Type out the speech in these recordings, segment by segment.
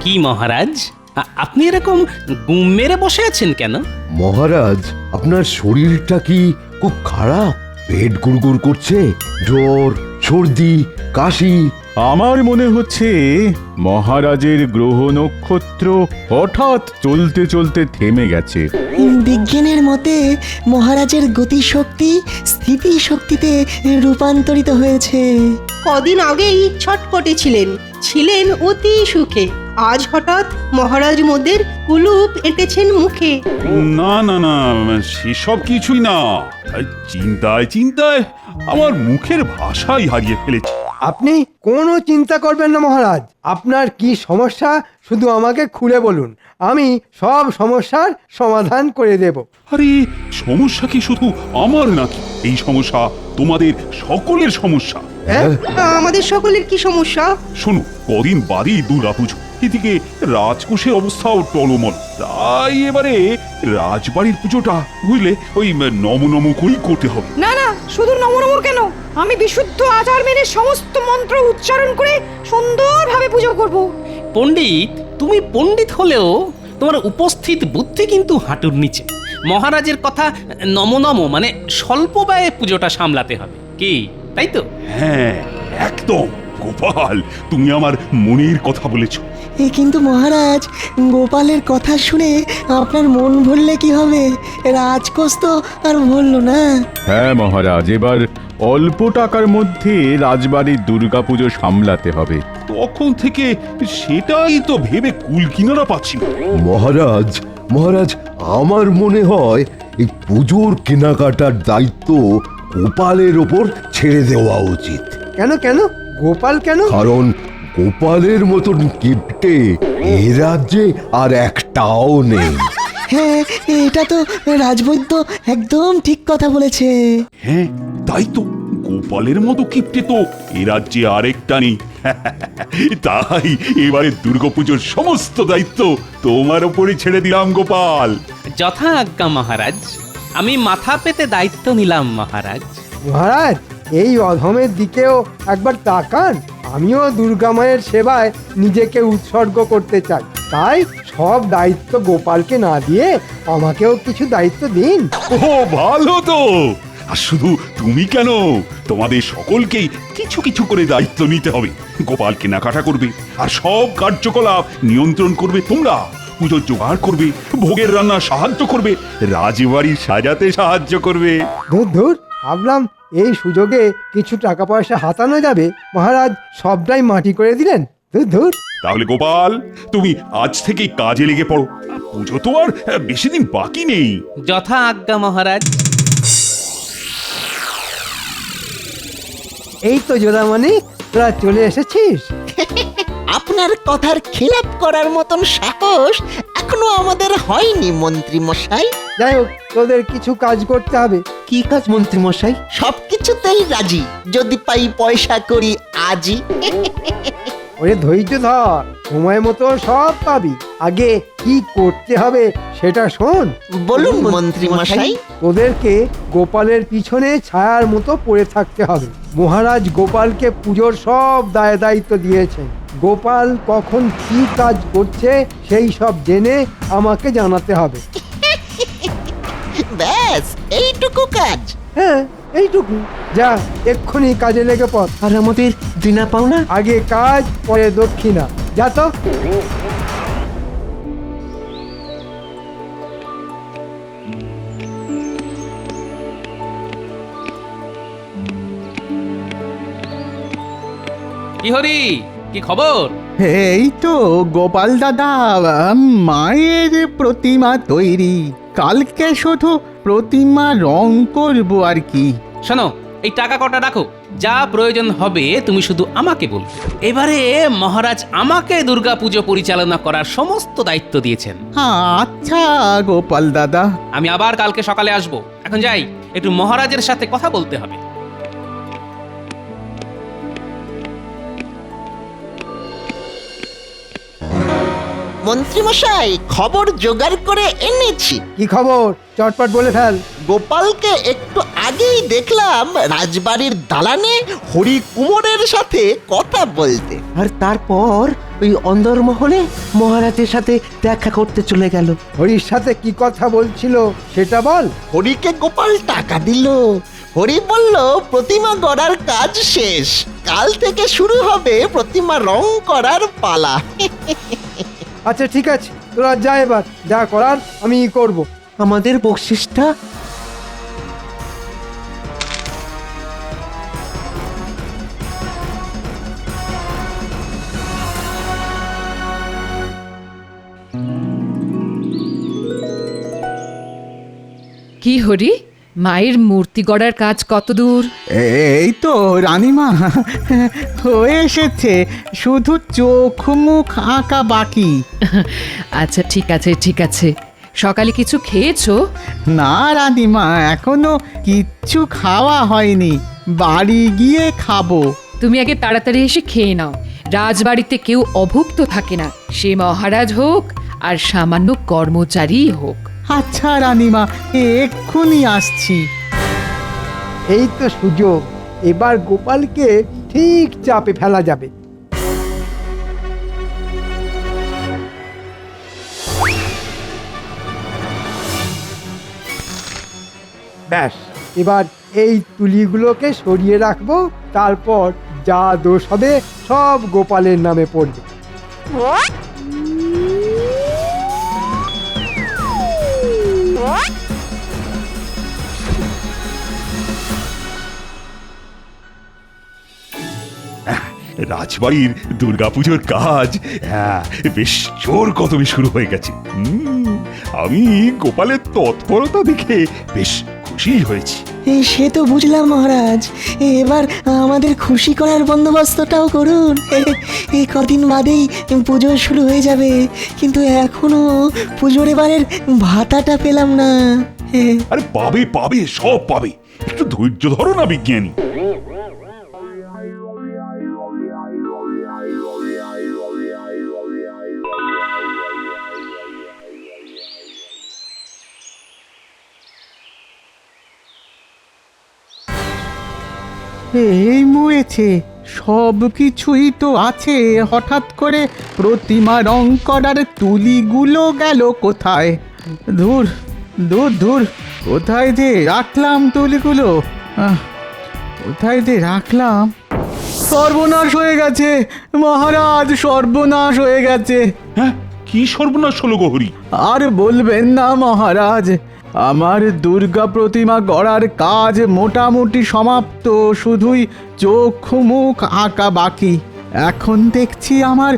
কি মহারাজ, আপনি এরকম গুম মেরে বসে আছেন কেন? মহারাজ, আপনার শরীরটা কি খুব খারাপ? পেট গুড়গুড় করছে, জ্বর, সর্দি, কাশি? আমার মনে হচ্ছে মহারাজের গ্রহ নক্ষত্র হঠাৎ চলতে চলতে থেমে গেছে। বিজ্ঞানের মতে মহারাজের গতিশক্তি স্থিতিশক্তিতে রূপান্তরিত হয়েছে। কদিন আগেই ছটপটে ছিলেন অতি সুখে। আজ হঠাৎ মহারাজ মোদের কুলুপ এঁটেছেন মুখে। না না না, সেসব কিছুই না। চিন্তায় চিন্তায় আমার মুখের ভাষাই হারিয়ে ফেলেছি। আপনি কোনো চিন্তা করবেন না মহারাজ। আপনার কি সমস্যা শুধু আমাকে খুলে বলুন, আমি সব সমস্যার সমাধান করে দেব। আরে সমস্যা কি শুধু আমার নাকি? এই সমস্যা তোমাদের সকলের সমস্যা। হ্যাঁ? আমাদের সকলের কি সমস্যা? শোনো, কদিন বাদেই দুর্গাপুজো, এদিকে রাজকোষের অবস্থাও টলমল। তাই এবারে রাজবাড়ির পুজোটা বুঝলে ওই নম নম করেই করতে হবে। না না, শুধু নমনমর কেন, আমি বিশুদ্ধ আচার মেনে সমস্ত মন্ত্র উচ্চারণ করে সুন্দরভাবে পুজো করব। পণ্ডিত, তুমি পণ্ডিত হলেও তোমার উপস্থিত বুদ্ধি কিন্তু হাঁটুর নিচে। মহারাজের কথা নম নম মানে স্বল্প ব্যয়ে পুজোটা সামলাতে হবে, কি তাই তো? হ্যাঁ একদম। গোপাল, তুমি আমার মনের কথা বলেছ। কিন্তু মহারাজ, গোপালের কথা শুনে আপনার মন ভরলে কি হবে? রাজকোষ তো আর ভরল না। হ্যাঁ মহারাজ, এবার অল্প টাকার মধ্যে রাজবাড়ির দুর্গাপুজো সামলাতে হবে। তখন থেকে সেটাই তো ভেবে কুল কিনারা পাচ্ছি না। মহারাজ, মহারাজ, আমার মনে হয় এই পুজোর কেনাকাটার দায়িত্ব গোপালের ওপর ছেড়ে দেওয়া উচিত। কেন কেন? গোপাল কেন? কারণ গোপালের মতন কিপ্টে এ রাজ্যে আর একটাও নেই। হ্যাঁ, এটা তো রাজবৈদ্য একদম ঠিক কথা বলেছে। হ্যাঁ তাই তো, গোপালের মতো কিপ্টে তো এ রাজ্যে আরেকটা নেই। তাই এবারে দুর্গাপুজোর সমস্ত দায়িত্ব তোমার উপরে ছেড়ে দিলাম গোপাল। যথা আজ্ঞা মহারাজ, আমি মাথা পেতে দায়িত্ব নিলাম মহারাজ। মহারাজ, এই অধমের দিকেও একবার তাকান। আমিও দুর্গা মায়ের সেবায় নিজেকে উৎসর্গ করতে চাই। তাই সব দায়িত্ব গোপালকে না দিয়ে আমাকেও কিছু দায়িত্ব দিন। ও ভালো তো। আর শুধু তুমি কেন, তোমাদের সকলকেই কিছু কিছু করে দায়িত্ব নিতে হবে। গোপাল কেনাকাটা করবে, আর সব কার্যকলাপ নিয়ন্ত্রণ করবে তোমরা। পুজোর জোগাড় করবে, ভোগের রান্না সাহায্য করবে, রাজবাড়ি সাজাতে সাহায্য করবে। ধুর ধুর, ভাবলাম এই সুযোগে কিছু টাকা পয়সা হাতানো যাবে, মহারাজ সবটাই মাটি করে দিলেন। ধুর ধুর। তাহলে গোপাল, তুমি আজ থেকেই কাজে লেগে পড়ো। পুজো তো আর বেশি দিন বাকি নেই। যথা আজ্ঞা মহারাজ। এই তো যোদামণি, তোরা চলে এসেছিস। আপনার কথার খিলাপ করার মতন সাহস এখনো আমাদের হয়নি মন্ত্রী মশাই। যাই হোক, তোদের কিছু কাজ করতে হবে। কি কাজ মন্ত্রী মশাই? সবকিছুতেই রাজি, যদি পাই পয়সা করি আজই। ওরে ধৈর্য ধর, সময় মতো সব পাবি। আগে কি করতে হবে সেটা শোন। বলুন মন্ত্রী মশাই। তোদেরকে গোপালের পিছনে ছায়ার মতো পড়ে থাকতে হবে। মহারাজ গোপালকে পুজোর সব দায় দায়িত্ব দিয়েছেন। গোপাল কখন কি কাজ করছে সেই সব জেনে আমাকে জানাতে হবে। ব্যাস এইটুকু কাজ? হ্যাঁ, এইটুকু। যা, এক্ষুনি কাজে লেগে পড়। আর আমাদের দিনা পাওনা? আগে কাজ, পরে দক্ষিণা। যা তো। কি হরি, কি খবর? এই তো গোপাল দাদা, মায়ের প্রতিমা তৈরি। কালকে শুধু প্রতিমা রং করব আর কি। শোনো, এই টাকা কটা রাখো, যা প্রয়োজন হবে তুমি শুধু আমাকে বলবে। এবারে মহারাজ আমাকে দুর্গাপুজো পরিচালনা করার সমস্ত দায়িত্ব দিয়েছেন। আচ্ছা গোপাল দাদা। আমি আবার কালকে সকালে আসব। এখন যাই, একটু মহারাজের সাথে কথা বলতে হবে। মন্ত্রীমশাই খবর জোগাড় করে এনেছি। কি খবর চটপট বলে ফেল। গোপালকে একটু আগেই দেখলাম রাজবাড়ির দালানে হরি কুমোরের সাথে কথা বলতে। আর তারপর ওই অন্দরমহলে মহারাজের সাথে দেখা করতে চলে গেল। হরির সাথে কি কথা বলছিল সেটা বল। হরিকে গোপাল টাকা দিল। হরি বলল প্রতিমা গড়ার কাজ শেষ, কাল থেকে শুরু হবে প্রতিমা রং করার পালা। আচ্ছা ঠিক আছে, তোরা যা, এবার যা করার আমি করব। আমাদের বকশিসটা? কি হরি, মায়ের মূর্তি গড়ার কাজ কত দূর? এই তো রানীমা, হয়ে এসেছে, শুধু চোখ মুখ আঁকা বাকি। আচ্ছা ঠিক আছে ঠিক আছে, সকালে কিছু খেয়েছো? না রানীমা, এখনো কিচ্ছু খাওয়া হয়নি, বাড়ি গিয়ে খাবো। তুমি আগে তাড়াতাড়ি এসে খেয়ে নাও। রাজবাড়িতে কেউ অভুক্ত থাকে না, সে মহারাজ হোক আর সামান্য কর্মচারী হোক। আচ্ছা রানীমা, এক্ষুনি আসছি। এই তো সুযোগ, এবার গোপালকে ঠিক চাপে ফেলা যাবে। ব্যাস, এবার এই তুলিগুলোকে সরিয়ে রাখবো, তারপর যা দোষ হবে সব গোপালের নামে পড়বে। রাজবাড়ির দুর্গাপুজোর কাজ বেশ জোর কদমে শুরু হয়ে গেছে। আমি গোপালের তৎপরতা দেখে বেশ খুশি হয়েছি। সে তো বুঝলাম মহারাজ, এবার আমাদের খুশি করার বন্দোবস্তটাও করুন। এই কদিন বাদেই পুজো শুরু হয়ে যাবে, কিন্তু এখনো পুজোর এবারের ভাতাটা পেলাম না। আরে পাবে পাবে, সব পাবে, একটু ধৈর্য ধরো না বিজ্ঞানী। এই মরেছে, সব কিছুই তো আছে, হঠাৎ করে প্রতিমা রং করার তুলিগুলো গেল কোথায়? ধুর ধুর ধুর, কোথায় যে রাখলাম তুলিগুলো? কোথায় যে রাখলাম? সর্বনাশ হয়ে গেছে মহারাজ, সর্বনাশ হয়ে গেছে। হ্যাঁ, কি সর্বনাশ হলো গো হরি? আর বলবেন না মহারাজ, আমার দুর্গা প্রতিমা গড়ার কাজ মোটামুটি সমাপ্ত, শুধুই চোখ মুখ আঁকা বাকি। এখন দেখছি আমার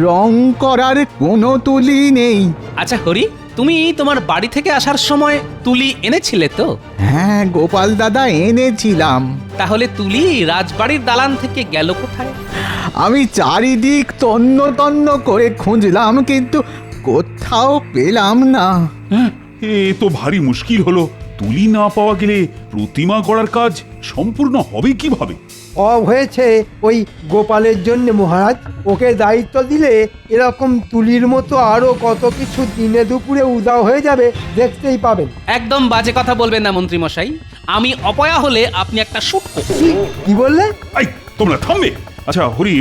রং করার কোনো তুলি নেই। আচ্ছা হরি, তুমি তোমার বাড়ি থেকে আসার সময় তুলি এনেছিলে তো? হ্যাঁ গোপাল দাদা, এনেছিলাম। তাহলে তুলি রাজবাড়ির দালান থেকে গেল কোথায়? আমি চারিদিক তন্ন তন্ন করে খুঁজলাম, কিন্তু কোথাও পেলাম না। হ্যাঁ, এ তো ভারী মুশকিল হলো। তুলি না পাওয়া গেলে প্রতিমা গড়ার কাজ সম্পূর্ণ হবে কিভাবে? হয়েছে ওই গোপালের জন্য মহারাজ। ওকে দায়িত্ব দিলে এরকম তুলির মতো আরো কত কিছু দিনে দুপুরে উদাও হয়ে যাবে, দেখতেই পাবেন। একদম বাজে কথা বলবেন না মন্ত্রী মশাই, আমি অপয়া হলে আপনি একটা শুটকো। কি বললে? এই, তোমরা থামবে? আচ্ছা হরি,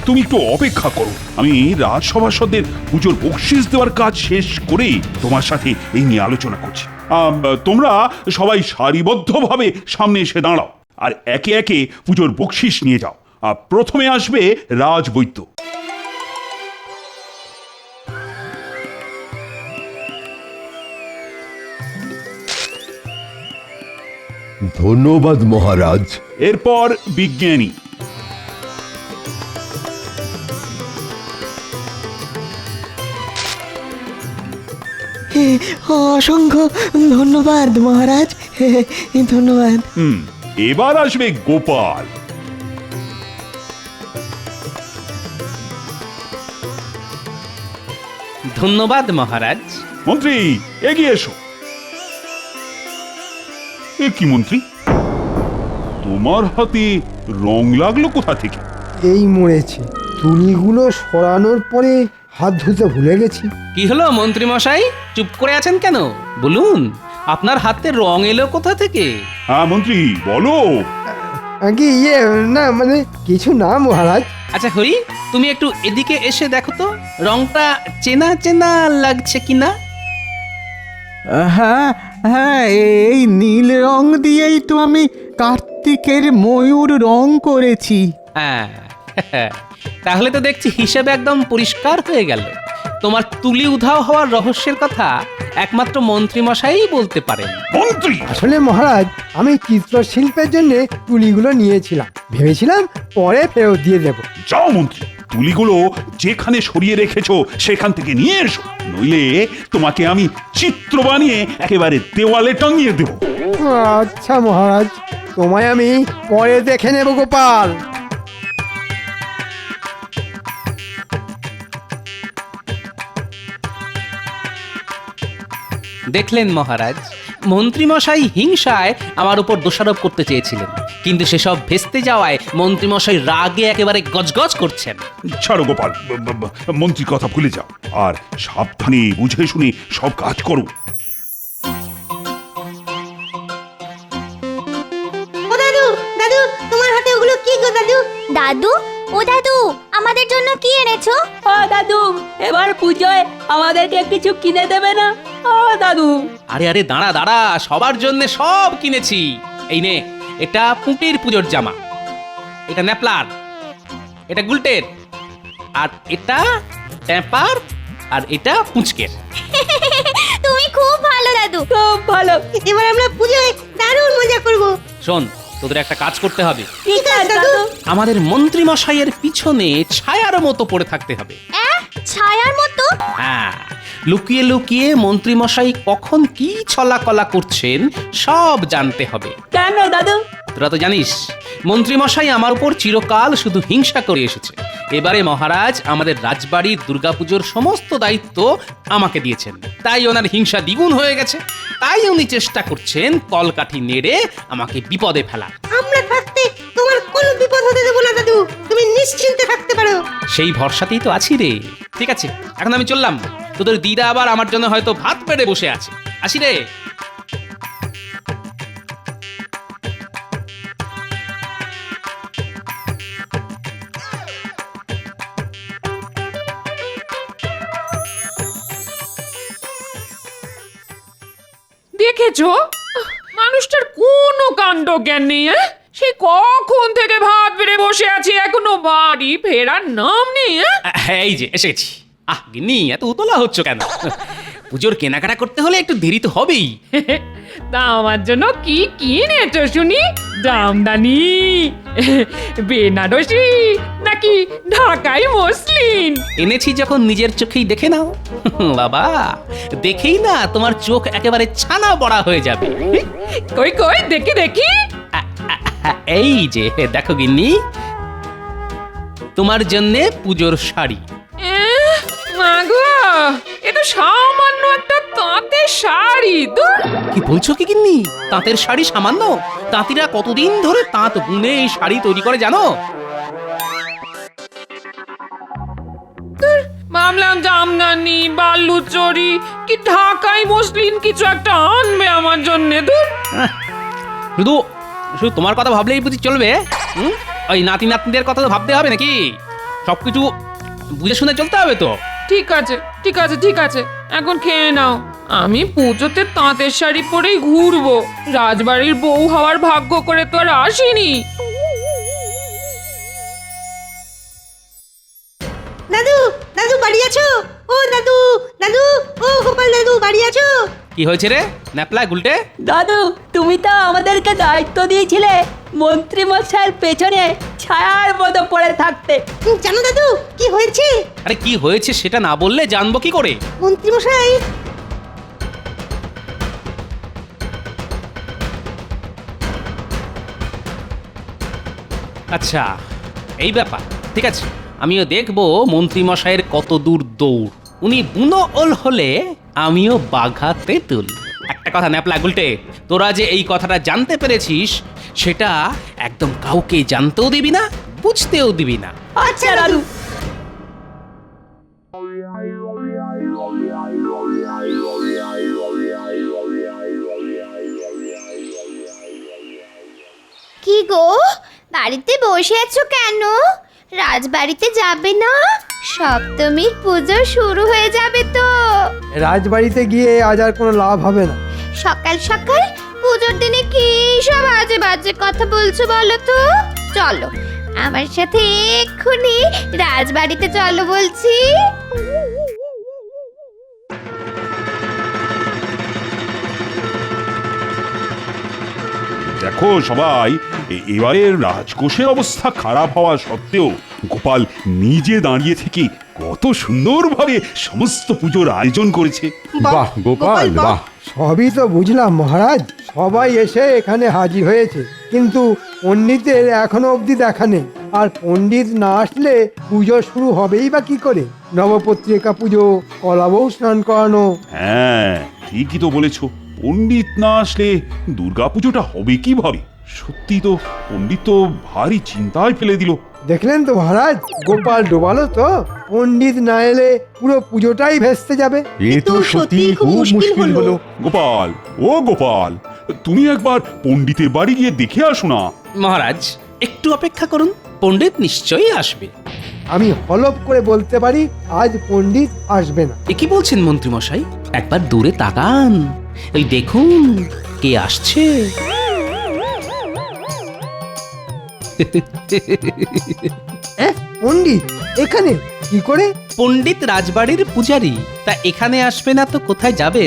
তুমি একটু অপেক্ষা করো, আমি রাজসভাসদের পুজোর বকশিস দেওয়ার কাজ শেষ করেই তোমার সাথে এই নিয়ে আলোচনা করছি। তোমরা সবাই সারিবদ্ধভাবে সামনে এসে দাঁড়াও আর একে একে পুজোর বকশিস নিয়ে যাও। প্রথমে আসবে রাজবৈদ্য। ধন্যবাদ মহারাজ। এরপর বিজ্ঞানী। অসংখ্য ধন্যবাদ মহারাজ, ধন্যবাদ। এবার আসবে গোপাল। ধন্যবাদ মহারাজ। মন্ত্রী এগিয়ে এসো। এ কি মন্ত্রী, তোমার হাতে রং লাগলো কোথা থেকে? এই মরেছে, তুলিগুলো সরানোর পরে হাত ধুতে ভুলে গেছি। কি হলো মন্ত্রী মশাই, চুপ করে আছেন কেন? বলুন, আপনার হাতে রং এলো কোথা থেকে? হ্যাঁ মন্ত্রী, বলো। আগে না মানে কিছু না মহারাজ। আচ্ছা হরি, তুমি একটু এদিকে এসে দেখো তো রংটা চেনা চেনা লাগছে কিনা। হ্যাঁ হ্যাঁ, এই নীল রং দিয়েই তো আমি কার্তিকের ময়ূর রং করেছি। হ্যাঁ, তাহলে তো দেখছি হিসেবে একদম পরিষ্কার হয়ে গেল। তোমার তুলি উধাও হওয়ার রহস্যের কথা একমাত্র মন্ত্রী মশাই বলতে পারেন। মন্ত্রী, আসলে মহারাজ, আমি চিত্রশিল্পের জন্য তুলিগুলো নিয়েছিলাম, ভেবেছিলাম পরে ফেরত দিয়ে দেব। যাও মন্ত্রী, তুলিগুলো যেখানে সরিয়ে রেখেছো সেখান থেকে নিয়ে এসো, নইলে তোমাকে আমি চিত্র বানিয়ে একেবারে দেওয়ালে টাঙিয়ে দেব। আচ্ছা মহারাজ, তোমায় আমি পরে দেখে নেব গোপাল। দেখলেন মহারাজ, মন্ত্রীমশাই হিংসায় আমার উপর দোষারোপ করতে চেয়েছিলেন, কিন্তু সেসব ভেস্তে যাওয়ায় মন্ত্রীমশাই রাগে একেবারে গজগজ করছেন। ছাড়ো গোপাল, মন্ত্রীর কথা ভুলে যাও, আর সাবধানে বুঝে শুনে সব কাজ করো। ও দাদু, দাদু তোমার হাতে ওগুলো কি গো দাদু? দাদু, ও দাদু, আমাদের জন্য কি এনেছো? ও দাদু, এবার পুজোয় আমাদেরকে কিছু কিনে দেবে না? ও দাদু। আরে আরে দাঁড়া দাঁড়া, সবার জন্য সব কিনেছি। এই নে, এটা পুঁটির পুজোর জামা, এটা ন্যাপলার, এটা গুলটের, আর এটা ট্যাপার, আর এটা পুঁচকের। তুমি খুব ভালো দাদু। খুব ভালো। এবার আমরা পুজোয় দারুণ মজা করব। শোন, তোদের একটা কাজ করতে হবে। ঠিক আছে দাদু। আমাদের মন্ত্রী মশাইয়ের পিছনে ছায়ার মতো পড়ে থাকতে হবে। ছায়ার মতো? হ্যাঁ, লুকিয়ে লুকিয়ে মন্ত্রী মশাই কখন কি ছলাকলা করছেন সব জানতে হবে। কেন দাদু? তোরা তো জানিস মন্ত্রী মশাই আমার উপর চিরকাল শুধু হিংসা করে এসেছে। এবারে মহারাজ আমাদের রাজবাড়ির দুর্গাপুজোর সমস্ত দায়িত্ব আমাকে দিয়েছেন, তাই ওনার হিংসা দ্বিগুণ হয়ে গেছে। তাই উনি চেষ্টা করছেন কলকাঠি নেড়ে আমাকে বিপদে ফেলার। আমরা থাকতে তোমার কোনো বিপদ হতে দেব না দাদু, তুমি নিশ্চিন্তে থাকতে পারো। সেই ভরসাতেই তো আছি রে। ঠিক আছে, এখন আমি চললাম। তোদের দিদা আবার আমার জন্য হয়তো ভাত পেড়ে বসে আছে। আসি রে। দেখেছো, মানুষটার কোনো কাণ্ড জ্ঞান নেই। সে কখন থেকে ভাত বেড়ে বসে আছে, এখনো বাড়ি ফেরার নাম নেই। এই যে এসে গেছি। আহ গিন্নি, এত উতলা হচ্ছ কেন? পুজোর কেনাকাটা করতে হলে একটু দেরি তো হবেই। তা আমার জন্য কি কিনেছো শুনি? জামদানি, বেনারসি নাকি ঢাকাই মসলিন? এনেছি যখন নিজের চোখেই দেখে নাও। বাবা, দেখেই না তোমার চোখ একেবারে ছানা বড়া হয়ে যাবে। কই কই দেখি দেখি। এই যে দেখো গিন্নি, তোমার জন্যে পুজোর শাড়ি। মাগো, এ তো সামান্য একটা তাঁতের শাড়ি। দূর, কি বলছো কি গিন্নি? তাঁতের শাড়ি সামান্য? তাঁতিরা কতদিন ধরে তাঁত বুনে এই শাড়ি তৈরি করে জানো? ভাবলাম জামদানি, বালুচরি কি ঢাকাই মসলিন কিছু একটা আনবে আমার জন্য। দূর, শুধু শুধু তোমার কথা ভাবলেই বুঝি চলবে? ওই নাতি নাতনিদের কথা তো ভাবতে হবে নাকি? সবকিছু বুঝে শুনে চলতে হবে তো। ঠিক আছে ঠিক আছে ঠিক আছে, এখন খেয়ে নাও। আমি পুজোতে তাঁতের শাড়ি পরেই ঘুরবো, রাজবাড়ির বউ হওয়ার ভাগ্য করে তো আর আসিনি। দাদু, দাদু বাড়ি আছো? ও দাদু, দাদু, ও গোপাল দাদু বাড়ি আছো? কি হয়েছে রে ন্যাপলা গুলটে? দাদু, তুমি তো আমাদেরকে দায়িত্ব দিয়েছিলে মন্ত্রী মশাইয়ের পেছনে ছায়ার মতো পড়ে থাকতে। জানো দাদু কি হয়েছে? আরে কি হয়েছে সেটা না বললে জানবো কি করে? মন্ত্রী মশাই আচ্ছা, এই ব্যাপার। ঠিক আছে, আমিও দেখবো মন্ত্রী মশাইয়ের কত দূর দৌড়। উনি বুনো ওল হলে আমিও বাঘা তেঁতুল। একটা কথা ন্যাপলা গুলটে, তোরা যে এই কথাটা জানতে পেরেছিস সেটা একদম কাউকে জানতেও দিবি না, বুঝতেও দিবি না। আচ্ছা দাদু। গো, বাড়িতে বসে আছো কেন? রাজবাড়িতে যাবে না? সপ্তমীর পুজো শুরু হয়ে যাবে তো। রাজবাড়িতে গিয়ে আজ আর কোনো লাভ হবে না। সকাল সকাল পুজোর দিনে কি সব বাজে বাজে কথা বলছো বলো তো? চলো আমার সাথে এক্ষুনি রাজবাড়িতে চলো বলছি। দেখো সবাই, এবারের রাজকোষের অবস্থা খারাপ হওয়া সত্ত্বেও গোপাল নিজে দাঁড়িয়ে থেকে কত সুন্দরভাবে সমস্ত পুজোর আয়োজন করেছে। বাহ গোপাল বাহ। সবই তো বুঝলাম মহারাজ, সবাই এসে এখানে হাজির হয়েছে, কিন্তু পণ্ডিতের এখনো অবধি দেখা নেই। আর পণ্ডিত না আসলে পুজো শুরু হবেই বা কি করে? নবপত্রিকা পুজো, কলাবউ স্নান করানো। হ্যাঁ, ঠিকই তো বলেছ। পণ্ডিত না আসলে দুর্গাপুজোটা হবে কিভাবে? সত্যি তো, পণ্ডিত তো ভারী চিন্তায় ফেলে দিল। দেখলেন তো মহারাজ, গোপাল ডোবালো তো। পণ্ডিত না এলে পুরো পুজোটাই ভেস্তে যাবে। এ তো সত্যি খুব মুশকিল হলো। গোপাল, ও গোপাল, তুমি একবার পণ্ডিতের বাড়ি গিয়ে দেখে আসো না। মহারাজ একটু অপেক্ষা করুন, পণ্ডিত নিশ্চয়ই আসবে। আমি হলপ করে বলতে পারি আজ পণ্ডিত আসবে না। এ কি বলছেন মন্ত্রী মশাই? একবার দূরে তাকান, ওই দেখুন কে আসছে। পণ্ডিত এখানে কি করে? পণ্ডিত রাজবাড়ির পূজারী, তা এখানে আসবে না তো কোথায় যাবে?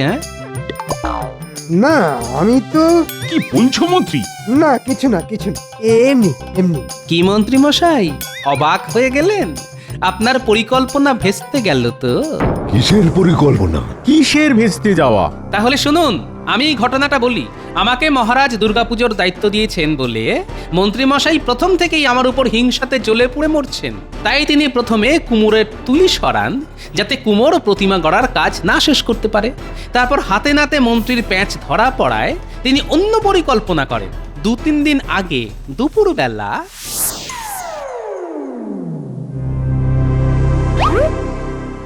না আমি তো কি বলছো মন্ত্রী? না, কিছু না কিছু না, এমনি এমনি। কি মন্ত্রী মশাই, অবাক হয়ে গেলেন? আপনার পরিকল্পনা ভেস্তে গেল তো? কিসের পরিকল্পনা? কিসের ভেস্তে যাওয়া? তাহলে শুনুন, আমি ঘটনাটা বলি। আমাকে মহারাজ দুর্গাপুজোর দায়িত্ব দিয়েছেন বলে মন্ত্রী মশাই প্রথম থেকেই আমার উপর হিংসাতে জ্বলে পুড়ে মরছেন। তাই তিনি প্রথমে কুমোরের তুলি সরান, যাতে কুমোর প্রতিমা গড়ার কাজ না শেষ করতে পারে। তারপর হাতে নাতে মন্ত্রীর প্যাঁচ ধরা পড়ায় তিনি অন্য পরিকল্পনা করেন। 2-3 দিন আগে দুপুরবেলা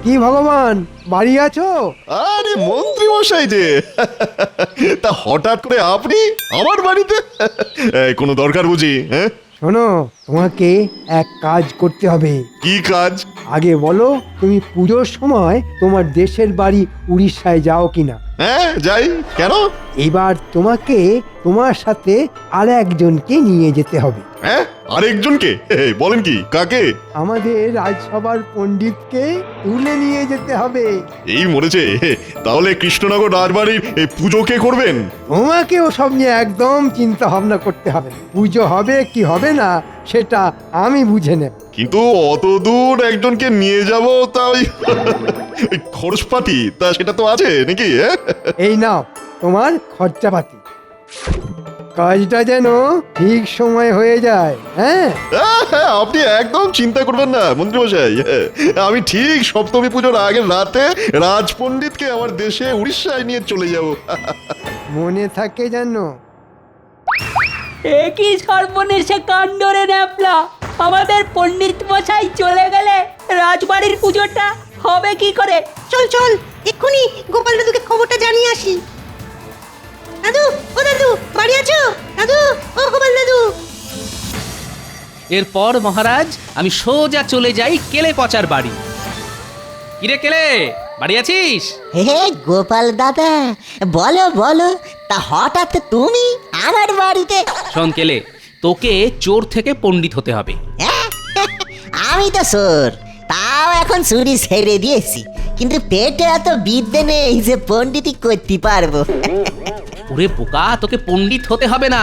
কি ভগবান, বাড়ি আছো? আরে মন্ত্রী মশাই যে, তা হঠাৎ করে আপনি আমার বাড়িতে? কোনো দরকার বুঝি? হ্যাঁ শোনো, তোমাকে এক কাজ করতে হবে। কি কাজ? আগে বলো, তুমি পুজোর সময় তোমার দেশের বাড়ি উড়িষ্যায় যাও কিনা? হ্যাঁ যাই। কেন? এবার তোমাকে তোমার সাথে আর একজনকে নিয়ে যেতে হবে। হ্যাঁ, আরেকজনকে? বলেন কি, কাকে? আমাদের রাজসভার পণ্ডিতকে তুলে নিয়ে যেতে হবে। এই মরেছে। তাহলে কৃষ্ণনগর রাজবাড়ির পুজো কে করবেন? তোমাকে ওসব নিয়ে একদম চিন্তা ভাবনা করতে হবে না। পুজো হবে কি হবে না সেটা আমি বুঝে নেব। কিন্তু অত দূর একজনকে নিয়ে যাব, তা ওই খরচপাতি তা সেটা তো আছে নাকি? এই নাও তোমার খরচাপাতি। কাজটা যেন ঠিক সময় হয়ে যায়। হ্যাঁ, আপনি একদম চিন্তা করবেন না মন্ত্রী মশাই। আমি ঠিক সপ্তমী পুজোর আগের রাতে রাজপণ্ডিতকে আমার দেশে উড়িষ্যায় নিয়ে চলে যাব। মনে থাকে যেন। একই সর্বনেশে কাণ্ড রে ন্যাপলা। আমাদের পণ্ডিত মশাই চলে গেলে রাজবাড়ির পুজোটা হবে কি করে? চল চল, এক্ষুনি গোপাল দাদুকে খবরটা জানিয়ে আসি। দাদু, ও দাদু, বাড়ি আছো? দাদু, ও গোপাল দাদু। এরপর মহারাজ আমি সোজা চলে যাই কেলে পচার বাড়ি। কিরে কেলে, বাড়ি আছিস? হে গোপাল দাদা, বলো বলো, তা হঠাৎ তুমি আমার বাড়িতে? শোন কেলে, তোকে চোর থেকে পণ্ডিত হতে হবে। আমি তো চোর, তাও এখন চুরি ছেড়ে দিয়েছি, কিন্তু পেটে এত বিদ্যে নেই যে পণ্ডিতই করতে পারবো। ওরে বোকা, তোকে পণ্ডিত হতে হবে না,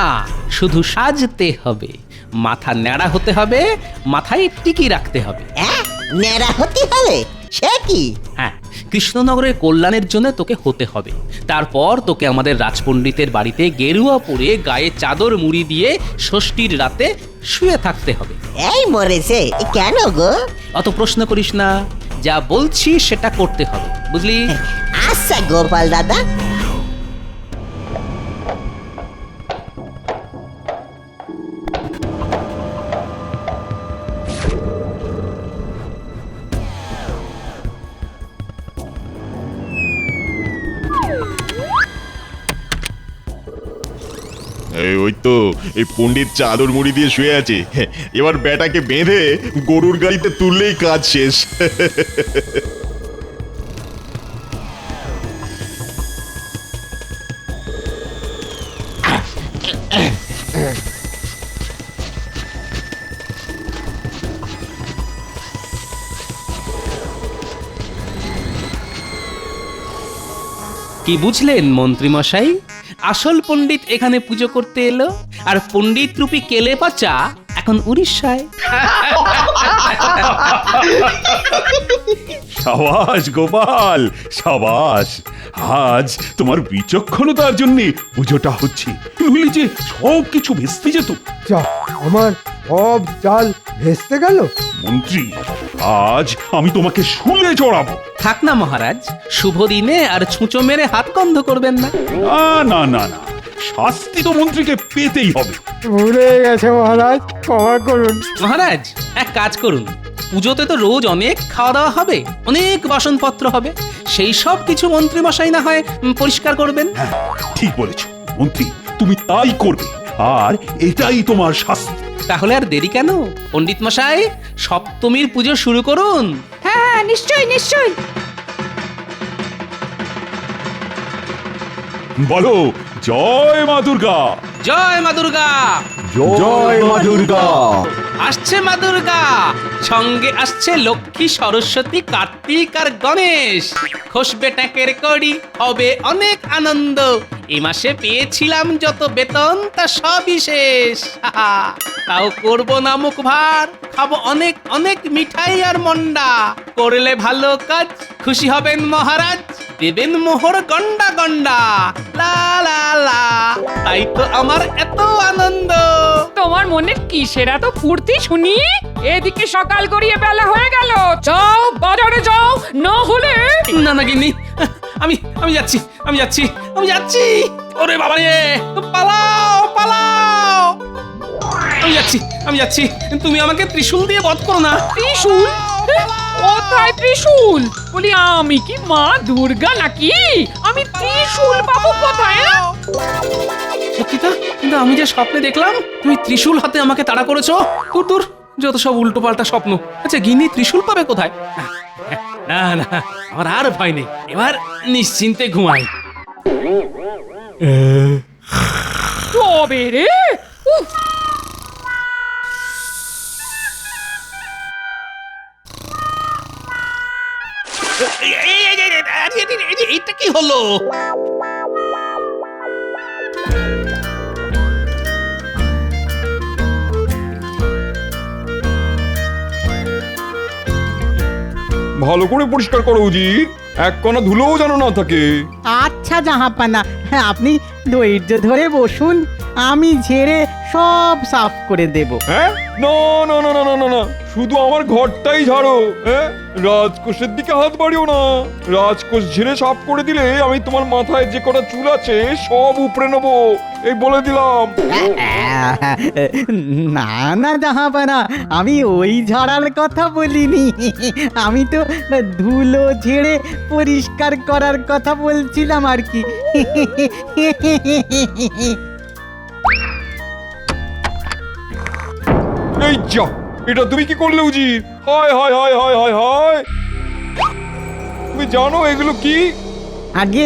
শুধু সাজতে হবে। মাথা ন্যাড়া হতে হবে, মাথায় টিকি রাখতে হবে। ন্যাড়া হতে হবে? সে কি? হ্যাঁ, কৃষ্ণনগরের কল্যাণের জন্য তোকে হতে হবে। তারপর তোকে আমাদের রাজপণ্ডিতের বাড়িতে গেরুয়া পরে গায়ে চাদর মুড়ি দিয়ে ষষ্ঠীর রাতে শুয়ে থাকতে হবে। এই মরেছে, কেন গো? অত প্রশ্ন করিস না, যা বলছি সেটা করতে হবে, বুঝলি? আচ্ছা গোপাল দাদা। ওই তো এই পণ্ডিত চাদর মুড়ি দিয়ে শুয়ে আছে, এবার বেটাকে বেঁধে গরুর গাড়িতে তুললেই কাজ শেষ। কি বুঝলেন মন্ত্রী মশাই? আসল পণ্ডিত এখানে পুজো করতে এলো, আর পণ্ডিত রূপী কেলে পচা এখন উড়িষ্যায়। সাবাস গোপাল, সাবাস। আজ তোমার বিচক্ষণতার জন্য পুজোটা হচ্ছে, নইলে যে সব কিছু ভেস্তে যেত। যা, আমার সব চাল ভেস্তে গেল। মন্ত্রী, আজ আমি তোমাকে শুলে চড়াবো। থাক না মহারাজ, শুভ দিনে আর ছুঁচো মেরে হাত বন্ধ করবেন না। না না না, শাস্তি তো মন্ত্রীকে পেতেই হবে। ভুলে গেছে মহারাজ, ক্ষমা করুন। মহারাজ এক কাজ করুন, পুজোতে তো রোজ অনেক খাওয়া দাওয়া হবে, অনেক বাসনপত্র হবে, সেই সব কিছু মন্ত্রী মশাই না হয় পরিষ্কার করবেন। হ্যাঁ, ঠিক বলেছ মন্ত্রী, তুমি তাই করবে, আর এটাই তোমার শাস্তি। তাহলে আর দেরি কেন, পণ্ডিত মশাই সপ্তমীর পুজো শুরু করুন। হ্যাঁ নিশ্চয়ই নিশ্চয়ই। বলো জয় মা দুর্গা। জয় মা দুর্গা। জয় মা দুর্গা। আসছে মা দুর্গা, সঙ্গে আসছে লক্ষ্মী, সরস্বতী, কার্তিক আর গণেশ। খসবে ট্যাঁকের কড়ি, হবে অনেক আনন্দ। এ মাসে পেয়েছিলাম যত বেতন তা সবই শেষ। তাও করবো না মুখ ভার, খাবো অনেক অনেক মিঠাই আর মন্ডা। করলে ভালো কাজ খুশি হবেন মহারাজ, দেবেন মোহর গন্ডা গন্ডা। লা লা লা, তাই তো আমার এত আনন্দ। তোমার মনে কিসের এত ফুর্তি শুনি? এদিকে সকাল গড়িয়ে বেলা হয়ে গেল, যাও বাজারে যাও, না হলে। না না গিন্নি, আমি আমি যাচ্ছি আমি যাচ্ছি আমি যাচ্ছি। ওরে বাবা রে, পালাও পালাও। আমি যাচ্ছি আমি যাচ্ছি, তুমি আমাকে ত্রিশূল দিয়ে বধ করো না। ত্রিশূল? কোথায় ত্রিশূল? বলি আমি কি মা দুর্গা নাকি? আমি ত্রিশূল পাবো কোথায়? সত্যি তো, কিন্তু আমি যে স্বপ্নে দেখলাম তুমি ত্রিশূল হাতে আমাকে তাড়া করেছো। দূর দূর, যত সব উল্টো পাল্টা স্বপ্ন। আচ্ছা গিন্নি ত্রিশূল পাবে কোথায়? না না, আমার আর ভয় নেই, এবার নিশ্চিন্তে ঘুমাই। তবে রে, উফ। এটা কি হলো? ভালো করে পরিষ্কার করো উজির, এক কণা ধুলোও যেন না থাকে। আচ্ছা জাহাপানা, হ্যাঁ আপনি ধৈর্য ধরে বসুন, আমি ঝেড়ে সব সাফ করে দেব। হ্যাঁ, না না না না না না না, শুধু আমার ঘরটাই ঝাড়ো। হ্যাঁ, রাজকোষের দিকে হাত বাড়িও না। রাজকোষ ঝেড়ে সাফ করে দিলে আমি তোমার মাথায় যে কটা চুল আছে সব উপড়ে নেবো, এই বলে দিলাম। না না জাহাপানা, আমি ওই ঝাড়ার কথা বলিনি, আমি তো ধুলো ঝেড়ে পরিষ্কার করার কথা বলছিলাম আর কি। এই যা, এটা তুমি কি করলে উজির? হায় হায় হায় হায় হায় হায়, তুমি জানো এগুলো কি? আগে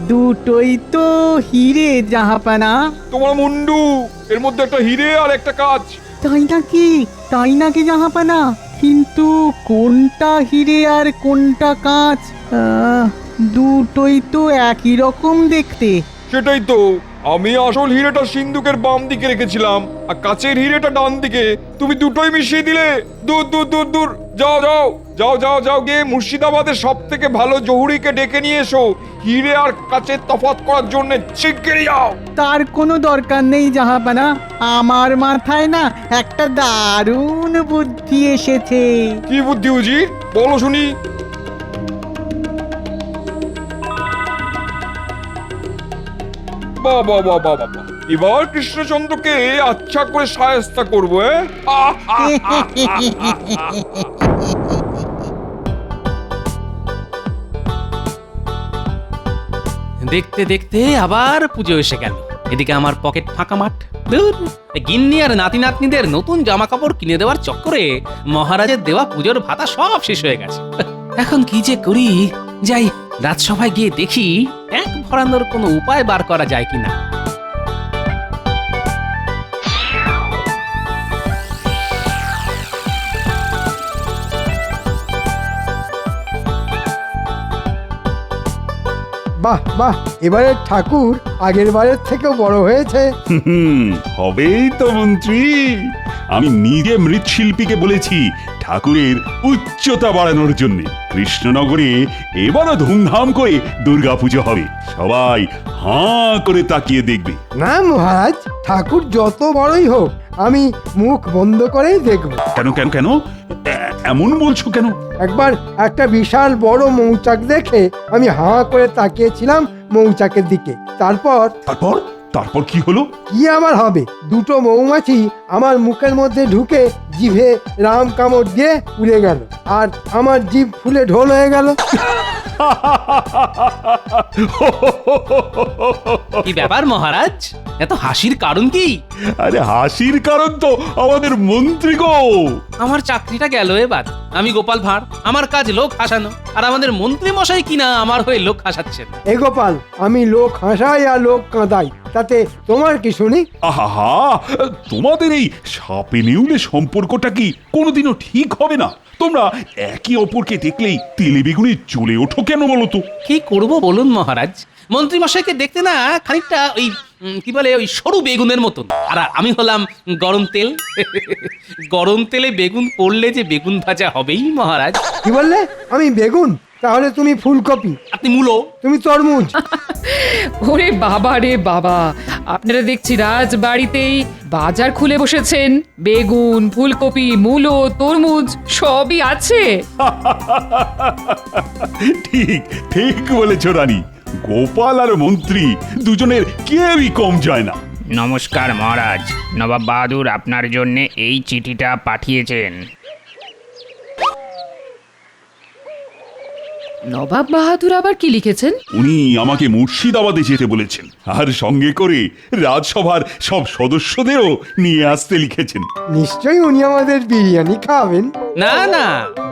দুটোই তো হিরে জাহাপানা। তোমার মুন্ডু, এর মধ্যে একটা হিরে আর একটা কাঁচ। তাই নাকি? তাই নাকি জাহাপানা? কিন্তু কোনটা হিরে আর কোনটা কাঁচ? দুটোই তো একই রকম দেখতে। সেটাই তো, আমি আসল হিরেটা সিন্ধুকের বাম দিকে রেখেছিলাম আর কাচের হিরেটা ডান দিকে। তুমি দুটোই মিশিয়ে দিলে। দূর দূর দূর দূর, যাও যাও যাও যাও যাও, গিয়ে মুর্শিদাবাদের সব থেকে ভালো জহুরিকে ডেকে নিয়ে এসো হিরে আর কাচের তফাৎ করার জন্য। শিগগিরই যাও। তার কোনো দরকার নেই জাহাপানা, আমার মাথায় না একটা দারুণ বুদ্ধি এসেছে। কি বুদ্ধি উজির, বলো শুনি। বাবা বাবা বাবা, এবার কৃষ্ণচন্দ্রকে আচ্ছা করে শায়েস্তা করবো। দেখতে দেখতে আবার পুজো এসে গেল। এদিকে আমার পকেট ফাঁকা মাঠ। ধুর, এই গিন্নি আর নাতি নাতনিদের নতুন জামা কাপড় কিনে দেওয়ার চক্করে মহারাজের দেওয়া পুজোর ভাতা সব শেষ হয়ে গেছে। এখন কি যে করি, যাই রাজসভায় গিয়ে দেখি এক ভরানোর কোনো উপায় বার করা যায় কিনা। বাহ বাহ, এবারে ঠাকুর আগের বারের থেকেও বড় হয়েছে। হবেই তো মন্ত্রী। আমি নিজে মৃৎশিল্পীকে বলেছি ঠাকুরের উচ্চতা বাড়ানোর জন্য। কৃষ্ণনগরে এবারও ধুমধাম করে দুর্গাপুজো হবে, সবাই হাঁ করে তাকিয়ে দেখবে। না মহারাজ, ঠাকুর যত বড়ই হোক আমি মুখ বন্ধ করেই দেখব। কেন কেন কেন এমন বলছো কেন? একবার একটা বিশাল বড় মৌচাক দেখে আমি হাঁ করে তাকিয়েছিলাম মৌচাকের দিকে। তারপর তারপর তারপর কি হলো? কি আবার হবে, দুটো মৌমাছি আমার মুখের মধ্যে ঢুকে জিভে রাম কামড় দিয়ে উড়ে গেল, আর আমার জিভ ফুলে ঢোল হয়ে গেল। কি ব্যাপার মহারাজ, এত হাসির কারণ কি? আরে হাসির কারণ তো আমাদের মন্ত্রী গো। আমার চাকরিটা গেল এবার। আমি গোপাল ভাঁড়, আমার কাজ লোক হাসানো, আর আমাদের মন্ত্রী মশাই কিনা আমার হয়ে লোক হাসাচ্ছেন। এ গোপাল, আমি লোক হাসাই আর লোক কাঁদাই, তাতে তোমার কি শুনি? আহা, তোমাদের এই সাপে নেউলে সম্পর্কটা কি কোনোদিনও ঠিক হবে না? তোমরা একে অপরকে দেখলেই তেলে বেগুনে জ্বলে ওঠো কেন বলো তো? কি করব বলুন মহারাজ, মন্ত্রী মশাইকে দেখতে না খানিকটা ওই কি বলে ওই সরু বেগুনের মতন, আর আমি হলাম গরম তেল। গরম তেলে বেগুন পড়লে যে বেগুন ভাজা হবেই মহারাজ। কি বললে? আমি বেগুন? তাহলে তুমি ফুলকপি, আপনি মূলো, তুমি তরমুজ। ওরে বাবা রে বাবা, আপনারা দেখছি রাজবাড়িতেই বাজার খুলে বসেছেন। বেগুন, ফুলকপি, মূলো, তরমুজ সবই আছে। ঠিক ঠিক বলেছ রানী। গোপাল আর মন্ত্রী দুজনের কেউই কম যায় না। নমস্কার মহারাজ, নবাব বাহাদুর আপনার জন্য এই চিঠিটা পাঠিয়েছেন। নবাব বাহাদুর আবার কি লিখেছেন? উনি আমাকে মুর্শিদাবাদে যেতে বলেছেন, আর সঙ্গে করে রাজসভার সব সদস্যদেরও নিয়ে আসতে লিখেছেন। নিশ্চয়ই উনি আমাদের বিরিয়ানি খাওয়াবেন। না না,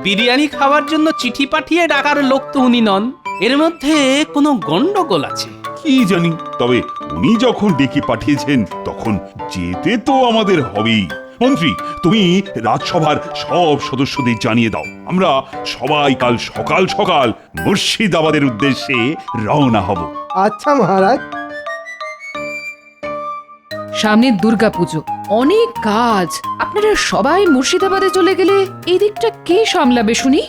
বিরিয়ানি খাওয়ার জন্য চিঠি পাঠিয়ে ডাকার লোক তো উনি নন। এর মধ্যে কোনো গন্ডগোল আছে। কি জানি, তবে উনি যখন ডেকে পাঠিয়েছেন তখন যেতে তো আমাদের হবেই। মন্ত্রী, তুমি রাজসভার সব সদস্যদের জানিয়ে দাও, আমরা সবাই কাল সকাল সকাল মুর্শিদাবাদের উদ্দেশ্যে রওনা হব। আচ্ছা মহারাজ। সামনে দুর্গাপুজো, অনেক কাজ। আপনারা সবাই মুর্শিদাবাদে চলে গেলে এই দিকটা কে সামলাবে শুনি?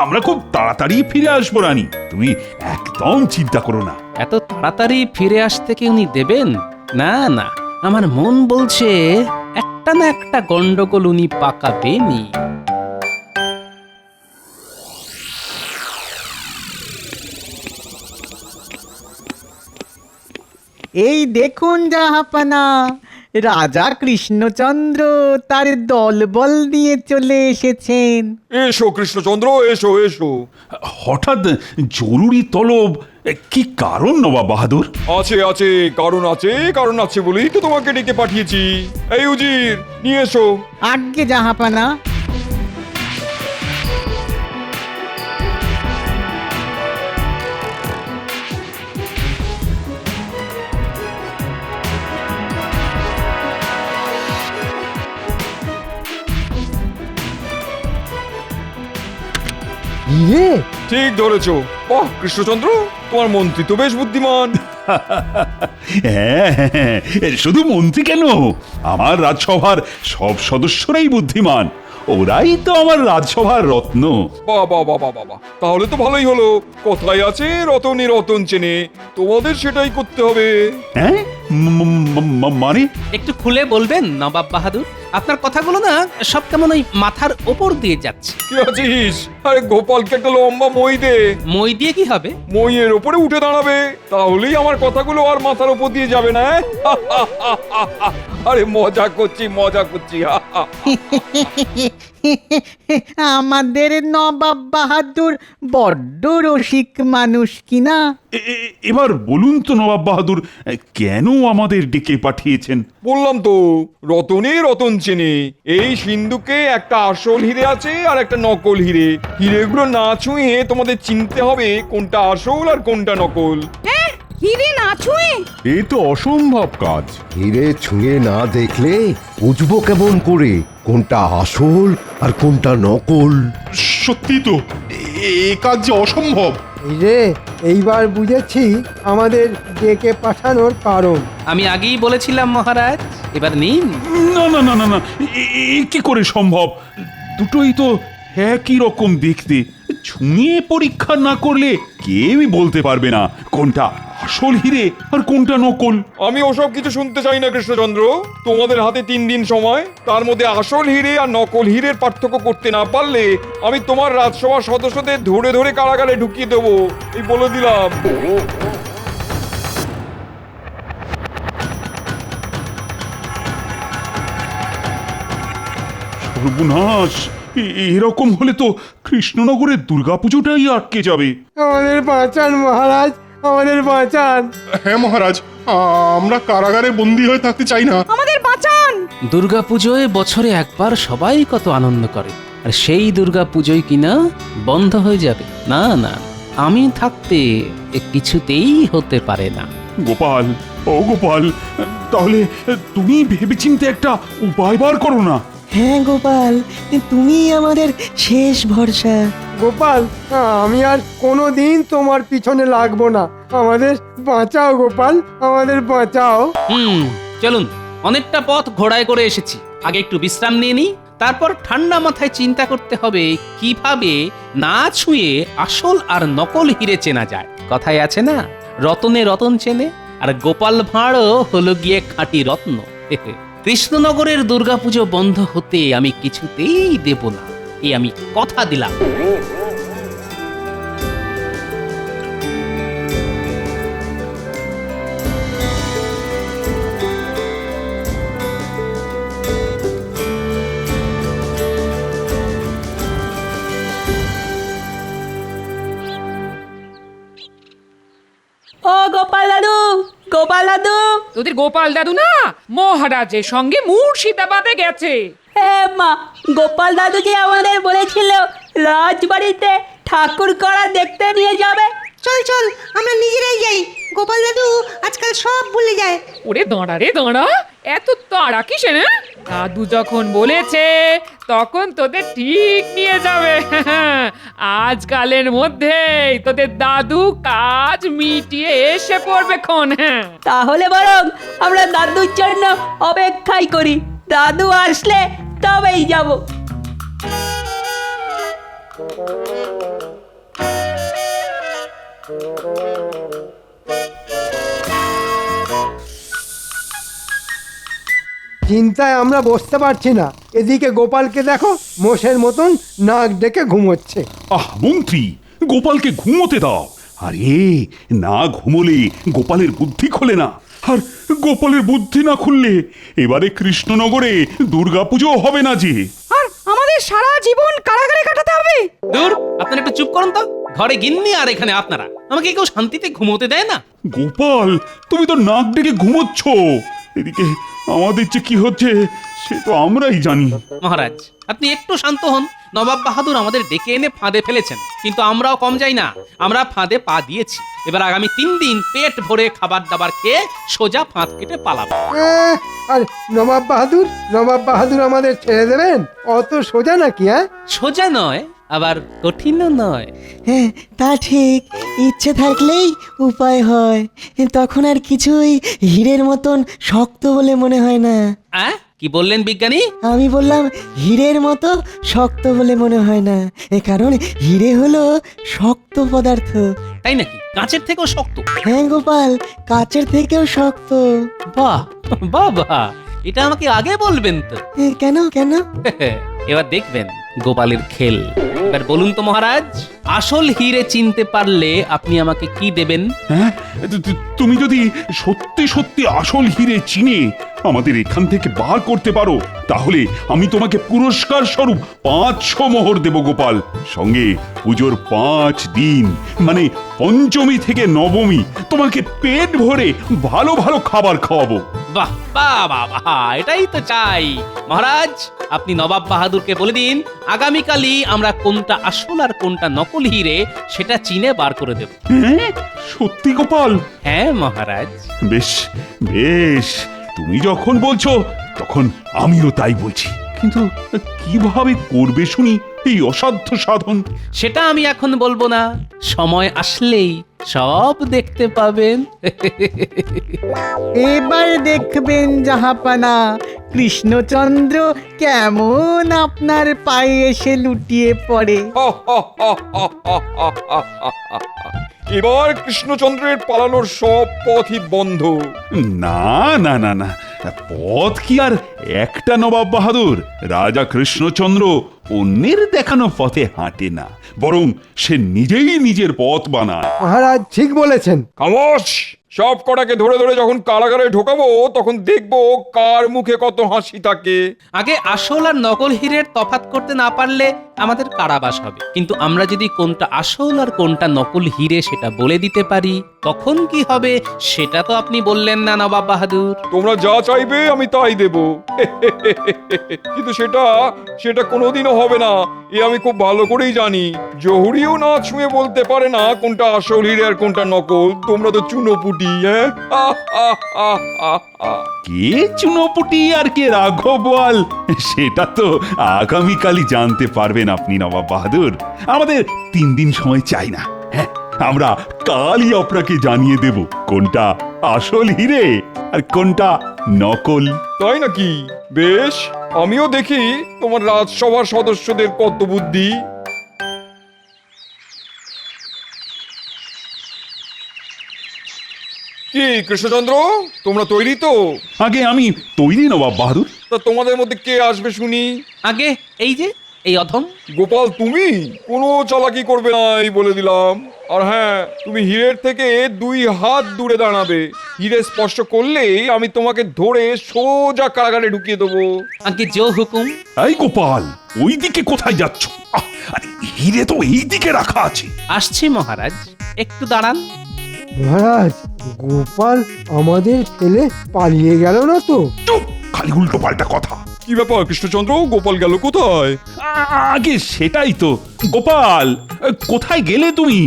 আমরা খুব তাড়াতাড়ি ফিরে আসবো রানী, তুমি একদম চিন্তা করো না। এত তাড়াতাড়ি ফিরে আসতে কি উনি দেবেন? না না, আমার মন বলছে একটা না একটা গন্ডগোল উনি পাকাবেনই। এই দেখুন জাহাপানা, রাজা কৃষ্ণচন্দ্র তার দলবল নিয়ে চলে এসেছেন। এসো কৃষ্ণচন্দ্র, এসো এসো। হঠাৎ জরুরি তলব, কি কারণ নবাব বাহাদুর? আছে আছে, কারণ আছে, কারণ আছে বলেই তো তোমাকে ডেকে পাঠিয়েছি। এই উজির, নিয়ে এসো। আজ্ঞে জাহাপানা। ইয়ে, ঠিক ধরেছো। বাহ কৃষ্ণচন্দ্র, তোমার মন্ত্রী তো বেশ বুদ্ধিমান। হ্যাঁ, শুধু মন্ত্রী কেন, আমার রাজসভার সব সদস্যরাই বুদ্ধিমান। ওরাই তো আমার রাজসভার রত্ন। বাবা বাবা বাবা, তাহলে তো ভালোই হলো। কথায় আছে রতনে রতন চেনে, তোমাদের সেটাই করতে হবে। হ্যাঁ, মানে একটু খুলে বলবেন নবাব বাহাদুর? আপনার কথাগুলো না সব কেমন ওই মাথার ওপর দিয়ে যাচ্ছে। কি আছিস? আরে গোপালকে একটা লম্বা মই দে। মই দিয়ে কি হবে? মইয়ের ওপরে উঠে দাঁড়াবে, তাহলেই আমার কথাগুলো আর মাথার ওপর দিয়ে যাবে না। আরে মজা করছি আমাদের নবাব বাহাদুর বড্ড রসিক মানুষ কিনা। এবার বলুন তো নবাব বাহাদুর, কেন আমাদের ডেকে পাঠিয়েছেন? বললাম তো, রতনে রতন চেনে। এই সিন্ধুকে একটা আসল হিরে আছে আর একটা নকল হিরে। হিরেগুলো না ছুঁয়ে তোমাদের চিনতে হবে কোনটা আসল আর কোনটা নকল। হিরে না ছুঁয়ে? এ তো অসম্ভব কাজ। হিরে ছুঁয়ে না দেখলে বুঝবো কেমন করে কোনটা আসল আর কোনটা নকল? সত্যি তো, এ কাজ যে অসম্ভব। এই রে, এইবার বুঝেছি আমাদের ডেকে পাঠানোর কারণ। আমি আগেই বলেছিলাম মহারাজ, এবার নিন। না না না না না, এ কি করে সম্ভব? দুটোই তো একই রকম দেখতে। ছুঁয়ে পরীক্ষা না করলে কেউই বলতে পারবে না কোনটা আসল হিরে আর কোনটা নকল। আমি ওসব কিছু শুনতে চাই না কৃষ্ণচন্দ্র। তোমাদের হাতে 3 দিন সময়, তার মধ্যে আসল হিরে আর নকল হিরের পার্থক্য করতে না পারলে আমি তোমার রাজসভার সদস্যদের ধরে ধরে কারাগারে ঢুকিয়ে দেবো, এই বলে দিলাম। সর্বনাশ! এরকম হলে তো কৃষ্ণনগরের দুর্গাপুজোটাই আটকে যাবে। আমাদের বাঁচান মহারাজ, আমাদের বাঁচান। হ্যাঁ মহারাজ, আমরা কারাগারে বন্দী হয়ে থাকতে চাই না। আমাদের বাঁচান। দুর্গাপুজোয় বছরে একবার সবাই কত আনন্দ করে, আর সেই দুর্গাপুজোয় কিনা বন্ধ হয়ে যাবে? না না, আমি থাকতে এ কিছুতেই হতে পারে না। গোপাল, ও গোপাল, তাহলে তুমি ভেবেচিন্তে একটা উপায় বার করো না। হ্যাঁ গোপাল, তুমি আমাদের শেষ ভরসা। গোপাল, আমি আর কোনোদিন তোমার পিছনে লাগবো না। আমাদের বাঁচাও গোপাল, আমাদের বাঁচাও। চলুন, অনেকটা পথ ঘোড়ায় করে এসেছি, আগে একটু বিশ্রাম নিয়ে নিই, তারপর ঠান্ডা মাথায় চিন্তা করতে হবে কিভাবে না ছুঁয়ে আসল আর নকল হিরে চেনা যায়। কথায় আছে না, রতনে রতন চেনে, আর গোপাল ভাঁড়ও হলো গিয়ে খাঁটি রত্ন। কৃষ্ণনগরের দুর্গাপুজো বন্ধ হতে আমি কিছুতেই দেব না, এই আমি কথা দিলাম। ও গোপাল দাদু, গোপাল দাদু। তোদের গোপাল দাদু না মহারাজের সঙ্গে মুর্শিদাবাদে গেছে। হ্যাঁ মা, গোপাল দাদু যে আমাদের বলেছিল রাজবাড়িতে ঠাকুর করা দেখতে নিয়ে যাবে। চল চল, আমরা নিজেরাই যাই। গোপাল দাদু আজকাল সব ভুলে যায়। ওরে দাঁড়া রে দাঁড়া, এত তাড়া কিসে না? দাদু যখন বলেছে তখন তোদের ঠিক নিয়ে যাবে। আজকালের মধ্যেই তোদের দাদু কাজ মিটিয়ে এসে পড়বে খন। তাহলে বরং আমরা দাদুর জন্য অপেক্ষাই করি। দাদু আসলে তবেই যাব। চিন্তায় আমরা বসতে পারছি না। এদিকে গোপালকে দেখো, মোষের মতন নাক ডেকে ঘুমোচ্ছে। মন্ত্রী, গোপালকে ঘুমোতে দাও। আরে না ঘুমোলে গোপালের বুদ্ধি খোলে না, আর গোপালের বুদ্ধি না খুললে এবারে কৃষ্ণনগরে দুর্গাপুজো হবে না যে। আর আমাদের সারা জীবন কারাগারে কাটাতে হবে। দূর, আপনারা একটু চুপ করুন তো। ঘরে গিন্নি আর এখানে আপনারা, আমাকে কেউ শান্তিতে ঘুমোতে দেয় না। গোপাল, তুমি তো নাক ডেকে ঘুমোচ্ছ, এদিকে আমাদের যে কি হচ্ছে সে তো আমরাই জানি। মহারাজ, আপনি একটু শান্ত হন। নবাব বাহাদুর আমাদের ডেকে এনে ফাঁদে ফেলেছেন, কিন্তু আমরাও কম যাই না, আমরা ফাঁদে পা দিয়েছি। এবার আগামী 3 দিন পেট ভরে খাবার দাবার খেয়ে সোজা ফাঁদ কেটে পালাবো। আর নবাব বাহাদুর আমাদের ছেড়ে দেবেন? অত সোজা নাকি? সোজা নয়, আবার কঠিনও নয়। হ্যাঁ, তা ঠিক। ইচ্ছে থাকলেই উপায় হয়। তখন আর কিছুই হীরের মতন শক্ত বলে মনে হয় না। কি বললেন বিজ্ঞানী? আমি বললাম হীরের মতো শক্ত বলে মনে হয় না, কারণ হীরে হলো শক্ত পদার্থ। তাই নাকি? কাঁচের থেকেও শক্ত? হ্যাঁ গোপাল, কাঁচের থেকেও শক্ত। বাহ বাহ বাহ, এটা আমাকে আগে বলবেন তো। কেন কেন? এবার দেখবেন গোপালের খেল। এবার বলুন তো মহারাজ, আসল হিরে চিনতে পারলে আপনি আমাকে কি দেবেন? হ্যাঁ, তুমি যদি সত্যি সত্যি আসল হিরে চিনে আমাদের এখান থেকে বার করতে পারো, তাহলে আমি তোমাকে পুরস্কার স্বরূপ 500 মোহর দেব গোপাল। সঙ্গে পুজোর 5 দিন মানে পঞ্চমী থেকে নবমী তোমাকে পেট ভরে ভালো ভালো খাবার খাওয়াবো। বাহ বাহ বাহ বাহ, এটাই তো চাই মহারাজ। আপনি নবাব বাহাদুরকে বলে দিন আগামীকালই আমরা কোনটা আসল আর কোনটা নকল হিরে সেটা চিনে বার করে দেব। হ্যাঁ, সত্যি গোপাল? হ্যাঁ মহারাজ। বেশ বেশ, তুমি যখন বলছো তখন আমিও তাই বলছি। কিন্তু কিভাবে করবে শুনি এই অসাধ্য সাধন? সেটা আমি এখন বলবো না, সময় আসলেই সব দেখতে পাবেন। এবার দেখবেন জাহাপানা কৃষ্ণচন্দ্র কেমন আপনার পায়ে এসে লুটিয়ে পড়ে। এবার কৃষ্ণচন্দ্রের পালানোর সব পথই বন্ধ। না না না না, পথ কি আর একটা নবাব বাহাদুর? রাজা কৃষ্ণচন্দ্র অন্যের দেখানো পথে হাঁটে না, বরং সে নিজেই নিজের পথ বানায়। মহারাজ ঠিক বলেছেন। খামোশ! সব কটাকে ধরে ধরে যখন কারাগারে ঢোকাবো তখন দেখবো কার মুখে কত হাসি থাকে। আগে আসল আর নকল হীরের তফাৎ করতে না পারলে আমাদের কারাবাস হবে, কিন্তু আমরা যদি কোনটা আসল আর কোনটা নকল হিরে সেটা বলে দিতে পারি তখন কি হবে সেটা তো আপনি বললেন না নবাব বাহাদুর। তোমরা যা চাইবে আমি তাই দেব। কিন্তু সেটা কোনোদিনও হবে না, এ আমি খুব ভালো করেই জানি। জহুরিও না ছুঁয়ে বলতে পারে না কোনটা আসল হিরে আর কোনটা নকল। তোমরা তো চুনোপুটি। কে চুনোপুটি আর কে রাঘবওয়াল সেটা তো আগামীকালই জানতে পারবেন আপনি নবাব বাহাদুর। আমাদের 3 দিন সময় চাই না। হ্যাঁ, আমরা কালই আপনাকে জানিয়ে দেব কোনটা আসল হিরে আর কোনটা নকল। তাই নাকি? বেশ, আমিও দেখি তোমার রাজসভার সদস্যদের কত বুদ্ধি। কি কৃষ্ণচন্দ্র, তোমরা তৈরি তো? আগে আমি তৈরি নবাব বাহাদুর। তা তোমাদের মধ্যে কে আসবে শুনি? আগে এই যে এই অধম গোপাল, তুমি কোনো চালাকি করবে না এই বলে দিলাম। আর হ্যাঁ, তুমি হীরের থেকে 2 হাত দূরে দাঁড়াবে। হীরে স্পর্শ করলেই আমি তোমাকে ধরে সোজা কারাগারে ঢুকিয়ে দেবো। আগে জো হুকুম। এই গোপাল, ওই দিকে কোথায় যাচ্ছ? আরে হিরে তো এই দিকে রাখা আছে। আসছি মহারাজ, একটু দাঁড়ান। মহারাজ, গোপাল আমাদের ফেলে পালিয়ে গেল না তো? চুপ, খালি উল্টো পাল্টা কথা। কি ব্যাপার কৃষ্ণচন্দ্র, গোপাল গেল কোথায়? আগে সেটাই তো। গোপাল, কোথায় গেলে তুমি?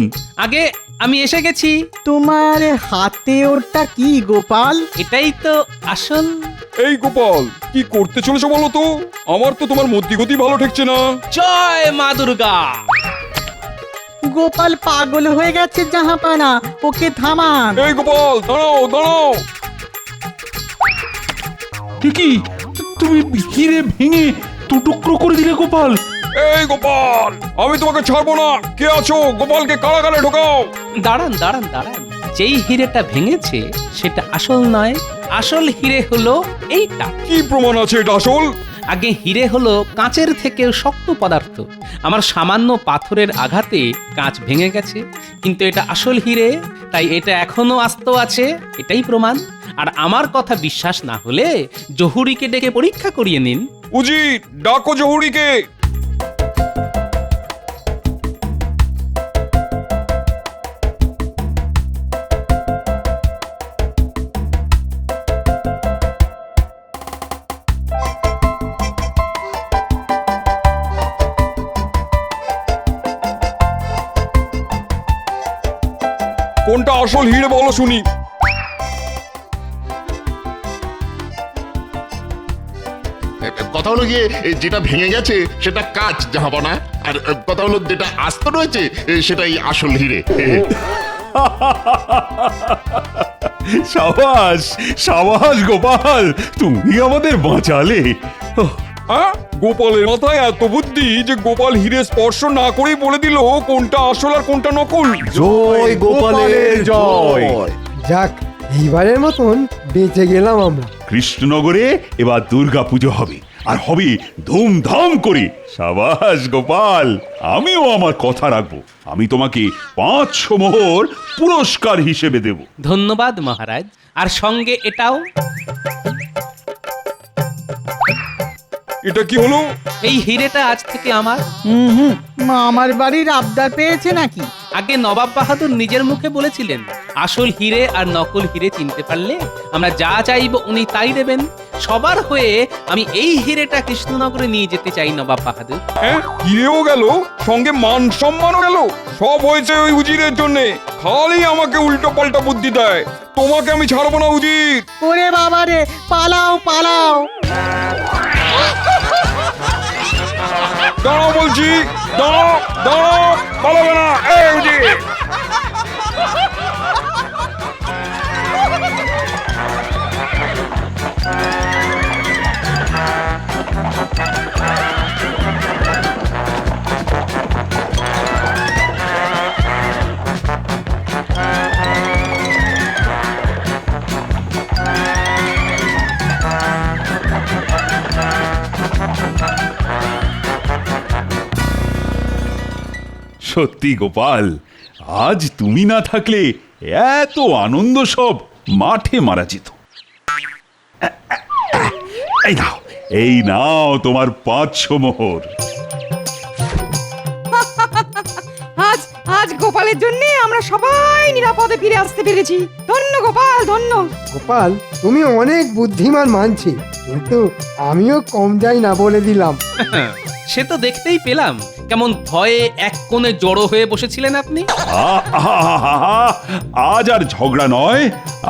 আগে আমি এসে গেছি। তোমার হাতে ওটা কি গোপাল? এটাই তো আসল। এই গোপাল, কি করতে চলেছো বলো তো? আমার তো তোমার মতিগতি ভালো ঠেকছে না। জয় মা দুর্গা। গোপাল পাগল হয়ে গেছে জাহাপানা, ওকে থামান। এই গোপাল, দাঁড়াও দাঁড়াও। কি তুমি হিরে ভেঙে 2 টুকরো করে দিলে গোপাল? এই গোপাল, আমি তোমাকে ছাড়বো না। কে আছো? গোপালকে কারাগারে ঢোকাও। দাঁড়ান দাঁড়ান দাঁড়ান, যেই হিরেটা ভেঙেছে সেটা আসল নয়। আসল হিরে হলো এইটা। কি প্রমাণ আছে এটা আসল? আগে হিরে হলো কাঁচের থেকে শক্ত পদার্থ। আমার সামান্য পাথরের আঘাতে কাঁচ ভেঙে গেছে, কিন্তু এটা আসল হিরে, তাই এটা এখনো আস্ত আছে। এটাই প্রমাণ। আর আমার কথা বিশ্বাস না হলে জহুরিকে ডেকে পরীক্ষা করিয়ে নিন। উজির, ডাকো জহুরিকে। কোনটা আসল হিরে বলো শুনি। কথা হলো গিয়ে যেটা ভেঙে গেছে সেটা কাঁচ জাহাপনা, আর কথা হলো যেটা আস্ত রয়েছে সেটাই আসল হিরে। সাবাস সাবাস গোপাল, তুমি আমাদের বাঁচালে। গোপালের মাথায় এত বুদ্ধি যে গোপাল হিরে স্পর্শ না করেই বলে দিল কোনটা আসল আর কোনটা নকল। জয় গোপালের জয়। যাক, এইবারের মতন বেঁচে গেলাম আমরা। কৃষ্ণনগরে এবার দুর্গা পুজো হবে, আর হবে ধুমধাম করে। সাবাস গোপাল, আমিও আমার কথা রাখবো। আমি তোমাকে 500 মোহর পুরস্কার হিসেবে দেব। ধন্যবাদ মহারাজ। আর সঙ্গে এটাও। এটা কি হলো? এই হিরেটা আজ থেকে আমার। আমার বাড়ির আবদার পেয়েছে নাকি? আগে নবাব বাহাদুর নিজের মুখে বলেছিলেন, আসল হিরে আর নকল হিরে চিনতে পারলে আমরা যা চাইব উনি তাই দেবেন। সবার হয়ে আমি এই হিরেটা কৃষ্ণনগরে নিয়ে যেতে চাই নবাব বাহাদুর। হ্যাঁ, হিরেও গেল, সঙ্গে মান সম্মানও গেল। সব হয়েছে ওই উজিরের জন্যে। খালি আমাকে উল্টো পাল্টা বুদ্ধি দেয়। তোমাকে আমি ছাড়বো না উজির। ওরে বাবা রে, পালাও পালাও! দাঁড়াও বলছি, দাঁড়াও দাঁড়াও, পালাবে না। এই উজির, সত্যি গোপাল, আজ তুমি না থাকলে এত আনন্দ সব মাঠে মারা যেত। এই নাও তোমার 500 মোহর। আজ আজ গোপালের জন্য আমরা সবাই নিরাপদে ফিরে আসতে পেরেছি। ধন্য গোপাল, ধন্য। গোপাল, তুমি অনেক বুদ্ধিমান মানছি, কিন্তু আমিও কম যাই না বলে দিলাম। সে তো দেখতেই পেলাম, কেমন ভয়ে এক কোণে জড়ো হয়ে বসেছিলেন আপনি। আজ আর ঝগড়া নয়,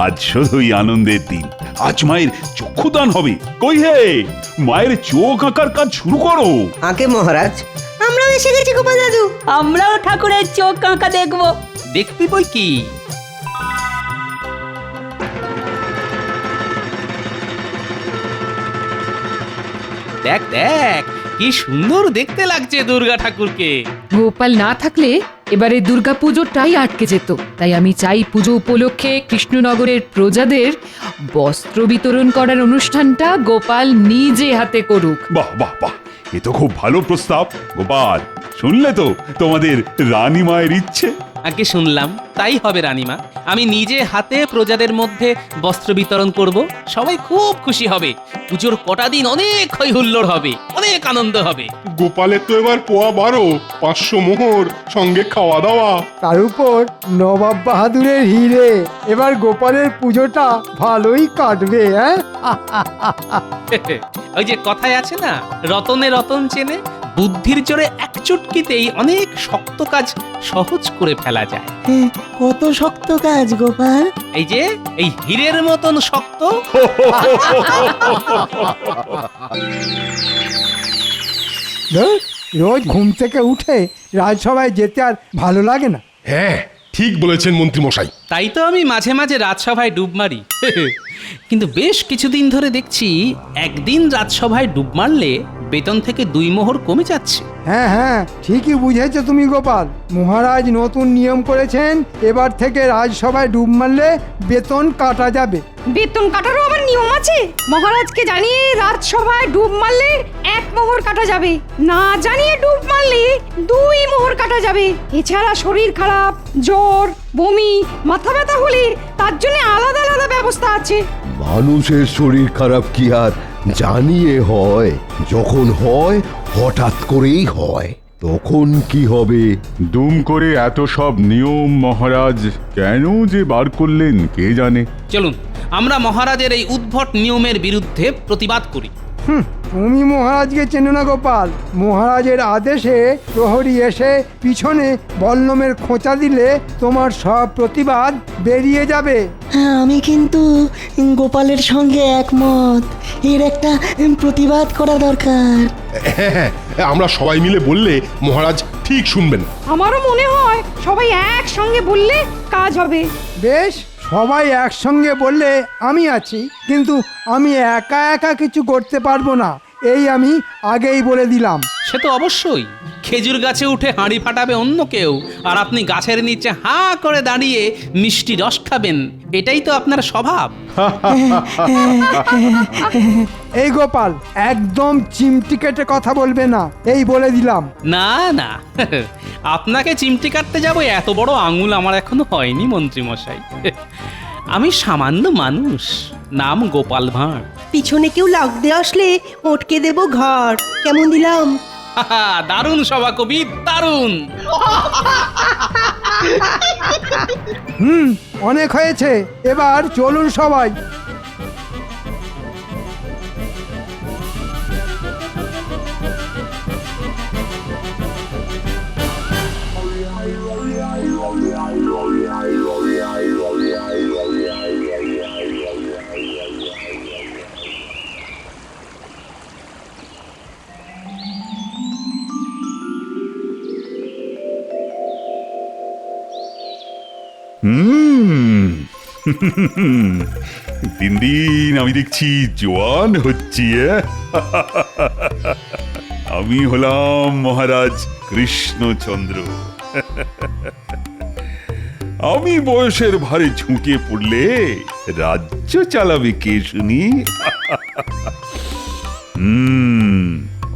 আজ শুধুই আনন্দের দিন। আজ মায়ের চক্ষুদান হবে। কই হে, মায়ের চোখ আঁকার কাজ শুরু করো। আগে মহারাজ, আমরাও এসে গেছি গোপাল দাদু। আমরাও ঠাকুরের চোখ আঁকা দেখবো। দেখবি বই কি? দেখ দেখ, কি সুন্দর দেখতে লাগছে দুর্গা ঠাকুরকে। গোপাল না থাকলে এবারে দুর্গা পুজোটাই আটকে যেত। তাই আমি চাই পুজো উপলক্ষে কৃষ্ণনগরের প্রজাদের বস্ত্র বিতরণ করার অনুষ্ঠানটা গোপাল নিজে হাতে করুক। বাহ বাহ বাহ, এ তো খুব ভালো প্রস্তাব। গোপাল, শুনলে তো তোমাদের রানী মায়ের ইচ্ছে? আগে শুনলাম, তাই হবে রানীমা। আমি নিজে হাতে প্রজাদের মধ্যে বস্ত্র বিতরণ করব। সবাই খুব খুশি হবে। পুজোর কটা দিন অনেক হই হুল্লোড় হবে, অনেক আনন্দ হবে। গোপালের তো এবার পোয়া 12, 500 মোহর, সঙ্গে খাওয়া দাওয়া। তার উপর নবাব বাহাদুরের হিরে। এবার গোপালের পুজোটা ভালোই কাটবে। হ্যাঁ, ওই যে কথায় আছে না, রতনে রতন চেনে। বুদ্ধির জোরে এক চুটকিতেই অনেক শক্ত কাজ সহজ করে ফেলা যায়। কত শক্ত কাজ গোপাল! এই যে এই হীরের মতন শক্ত। রোজ ঘুম থেকে উঠে রাজসভায় যেতে আর ভালো লাগে না। হ্যাঁ, ঠিক বলেছেন মন্ত্রী মশাই। তাই তো আমি মাঝে মাঝে রাজসভায় ডুব মারি। কিন্তু বেশ কিছুদিন ধরে দেখছি একদিন রাজসভায় ডুব মারলে বেতন থেকে 2 মোহর কমে যাচ্ছে। হ্যাঁ হ্যাঁ, ঠিকই বুঝেছো তুমি গোপাল। মহারাজ নতুন নিয়ম করেছেন, এবার থেকে রাজসভায় ডুব মারলে বেতন কাটা যাবে। বেতন কাটারও আবার নিয়ম আছে? মহারাজকে জানিয়ে রাজসভায় ডুব মারলে 1 মোহর কাটা যাবে, না জানিয়ে ডুব মারলে 2 মোহর কাটা যাবে। এছাড়া শরীর খারাপ, জ্বর, বমি, মাথা ব্যথা হলে তার জন্য আলাদা আলাদা ব্যবস্থা আছে। মানুষের শরীর খারাপ কি আর জানিয়ে হয়? যখন হয় হঠাৎ করেই হয়, তখন কি হবে? দুম করে এত সব নিয়ম মহারাজ কেন যে বার করলেন কে জানে। চলুন আমরা মহারাজের এই উদ্ভট নিয়মের বিরুদ্ধে প্রতিবাদ করি। তুমি মহারাজকে চেনো না গোপাল। মহারাজের আদেশে প্রহরী এসে পিছনে বল্লমের খোঁচা দিলে তোমার সব প্রতিবাদ বেরিয়ে যাবে। হ্যাঁ, আমি কিন্তু গোপালের সঙ্গে একমত। এর একটা প্রতিবাদ করা দরকার। হ্যাঁ, আমরা সবাই মিলে বললে মহারাজ ঠিক শুনবেন। আমারও মনে হয় সবাই একসঙ্গে বললে কাজ হবে। বেশ, সবাই একসঙ্গে বললে আমি আছি, কিন্তু আমি একা একা কিছু করতে পারবো না, এই আমি আগেই বলে দিলাম। সে তো অবশ্যই। খেজুর গাছে উঠে হাঁড়ি ফাটাবে অন্য কেউ, আর আপনি গাছের নিচে হাঁ করে দাঁড়িয়ে মিষ্টি রস খাবেন, এটাই তো আপনার স্বভাব। এই গোপাল, একদম চিমটি কেটে কথা বলবে না, এই বলে দিলাম। না না, আপনাকে চিমটি কাটতে যাবো এত বড় আঙুল আমার এখনো হয়নি মন্ত্রী মশাই। আমি সামান্য মানুষ, নাম গোপাল ভাঁড়। পিছনে কেউ লাগতে আসলে ওটকে দেব ঘর। কেমন দিলাম? দারুণ সভা কবি, দারুণ। অনেক হয়েছে, এবার চলুন সবাই। দিন দিন আমি দেখছি জোয়ান হচ্ছি। আমি হলাম মহারাজ কৃষ্ণচন্দ্র। আমি বয়সের ভারে ঝুঁকে পড়লে রাজ্য চালাবে কে শুনি?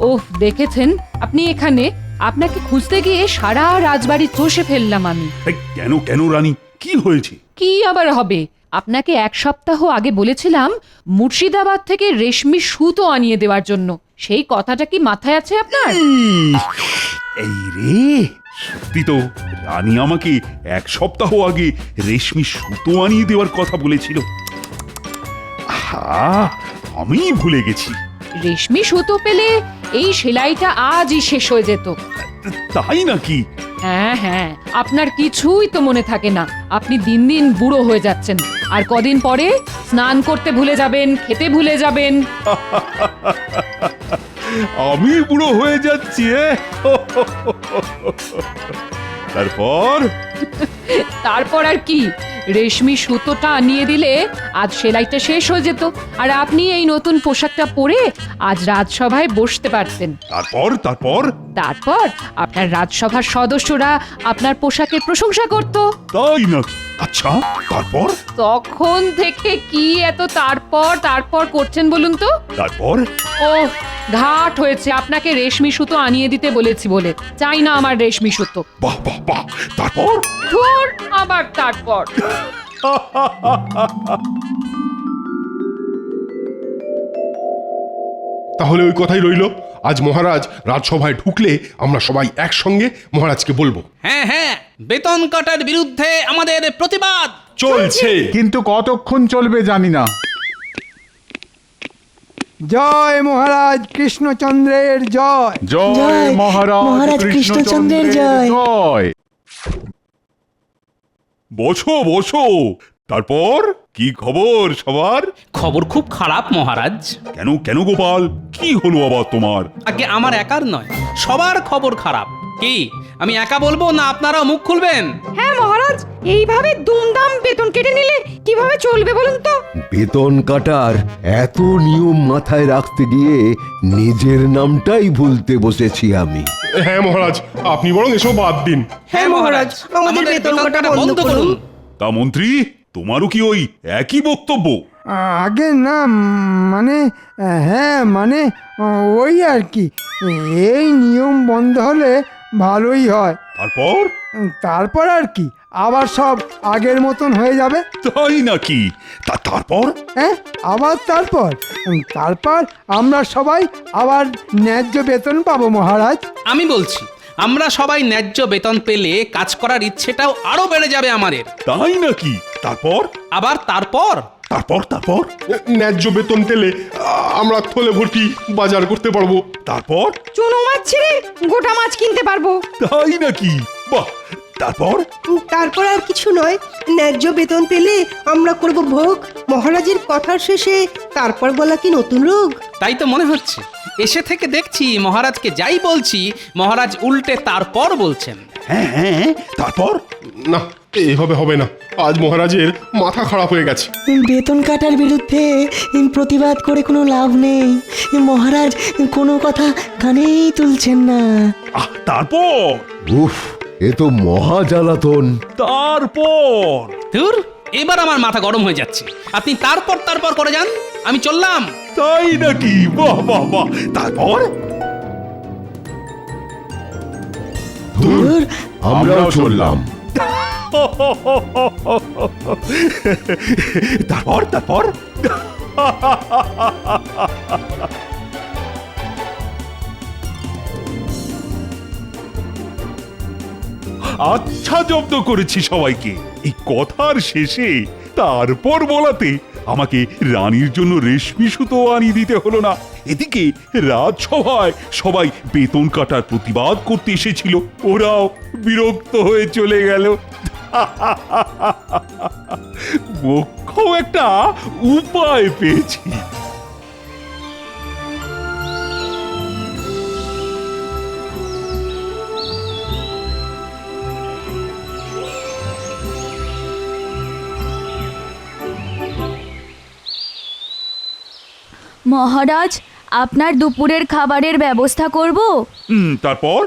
ওহ, দেখেছেন আপনি এখানে? আপনাকে খুঁজতে গিয়ে সারা রাজবাড়ি চষে ফেললাম আমি। কেন কেন রানী, কি হয়েছে? কি আবার হবে? আপনাকে এক সপ্তাহ আগে বলেছিলাম মুর্শিদাবাদ থেকে রেশমি সুতো আনিয়ে দেওয়ার জন্য। সেই কথাটা কি মাথায় আছে আপনার? এই রে, সত্যি তো রানী আমাকে এক সপ্তাহ আগে রেশমি সুতো আনিয়ে দেওয়ার কথা বলেছিল। আমি ভুলে গেছি। রেশমি সুতো পেলে এই সেলাইটা আজই শেষ হয়ে যেত। তাই নাকি? হ্যাঁ হ্যাঁ, আপনার কিছুই তো মনে থাকে না। আপনি দিন দিন বুড়ো হয়ে যাচ্ছেন, আর কদিন পরে স্নান করতে ভুলে যাবেন, খেতে ভুলে যাবেন। আমি বুড়ো হয়ে যাচ্ছি? তারপর তারপর আর কি? রেশমি সুতোটা আনিয়ে দিলে আজ সেলাইটা শেষ হয়ে যেত, আর আপনি এই নতুন পোশাকটা পরে আজ রাজসভায় বসতে পারতেন। তারপর তারপর তারপর আপনার রাজসভার সদস্যরা আপনার পোশাকের প্রশংসা করত। তাই নাকি? আচ্ছা, তারপর? তখন থেকে কি এত তারপর তারপর করছেন বলুন তো? তারপর? ও ঘাট হয়েছে, আপনাকে রেশমি সুতো আনিয়ে দিতে বলেছি বলে। চাই না আমার রেশমি সুতো। বাহ বাহ বাহ, তারপর? ধুর, আবার তারপর। তাহলে ওই কথাই রইল, আজ মহারাজ রাজসভায় ঢুকলে আমরা সবাই একসঙ্গে মহারাজকে বলবো। হ্যাঁ হ্যাঁ, বেতন কাটার বিরুদ্ধে আমাদের প্রতিবাদ চলছে। কিন্তু কতক্ষণ চলবে জানি না। জয় মহারাজ কৃষ্ণচন্দ্রের জয়। জয় মহারাজ কৃষ্ণচন্দ্রের জয়। বসো বসো। তারপর কি খবর সবার? খবর খুব খারাপ মহারাজ। কেন কেন গোপাল, কি হলো আবার তোমার? আগে আমার একার নয়, সবার খবর খারাপ। কি আমি একা বলবো না আপনারাও মুখ খুলবেন? হ্যাঁ মহারাজ, এইভাবে দুমদাম বেতন কেটে নিলে কিভাবে চলবে বলুন তো? বেতন কাটার এত নিয়ম মাথায় রাখতে গিয়ে নিজের নামটাই ভুলতে বসেছি আমি। হ্যাঁ মহারাজ, আপনি বরং এসব বাদ দিন। হ্যাঁ মহারাজ, আমাদের বেতন কাটা বন্ধ করুন। তা মন্ত্রী, তোমারও কি ওই একই বক্তব্য? আগে না, মানে হ্যাঁ মানে ওই আর কি, এই নিয়ম বন্ধ হলে ভালোই হয়। তারপর? তারপর আর কি, আবার সব আগের মতন হয়ে যাবে। তাই নাকি? তারপর? হ্যাঁ, আবার তারপর তারপর আমরা সবাই আবার ন্যায্য বেতন পাবো মহারাজ। আমি বলছি, আমরা সবাই ন্যায্য বেতন পেলে কাজ করার ইচ্ছেটাও আরো বেড়ে যাবে আমাদের। তাই নাকি? তারপর? আবার তারপর? তারপর তারপর? ন্যায্য বেতন পেলে আমরা থলে ভর্তি বাজার করতে পারবো। তারপর? চুনো মাছ ছেড়ে গোটা মাছ কিনতে পারবো। তাই নাকি? বাহ, তারপর? তারপর আর কিছু নয়, ন্যায্য বেতন পেলে আমরা করব ভোগ। মহারাজের কথার শেষে তারপর বলা কি নতুন রোগ? তাই তো মনে হচ্ছে। এসে থেকে দেখছি মহারাজকে যাই বলছি মহারাজ উল্টে তারপর বলছেন। হ্যাঁ হ্যাঁ, তারপর? না, এভাবে হবে না। আজ মহারাজের মাথা খারাপ হয়ে গেছে। বেতন কাটার বিরুদ্ধে প্রতিবাদ করে কোনো লাভ নেই। মহারাজ কোনো কথা কানেই তুলছেন না। তারপর? উফ, এ তো মহা জ্বালাতন। তারপর? ধুর, এবার আমার মাথা গরম হয়ে যাচ্ছে। আপনি তারপর তারপর করে যান, আমি চললাম। তাই নাকি? বাহ বাহ বাহ, তারপর? ধুর, আমরাও চললাম। তারপর আচ্ছা জব্দ করেছি সবাইকে। এই কথার শেষে তারপর বলাতে আমাকে রানীর জন্য রেশমি সুতো আনিয়ে দিতে হলো না। এদিকে রাজসভায় সবাই বেতন কাটার প্রতিবাদ করতে এসেছিল, ওরাও বিরক্ত হয়ে চলে গেল। মোক্ষম একটা উপায় পেয়েছি। মহারাজ, আপনার দুপুরের খাবারের ব্যবস্থা করব। তারপর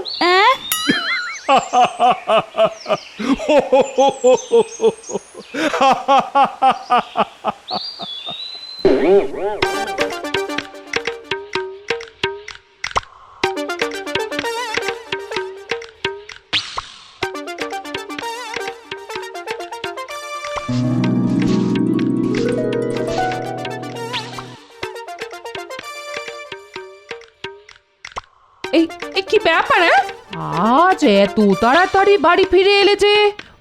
এই কি ব্যাপার? আজ এত তাড়াতাড়ি বাড়ি ফিরে এলে যে?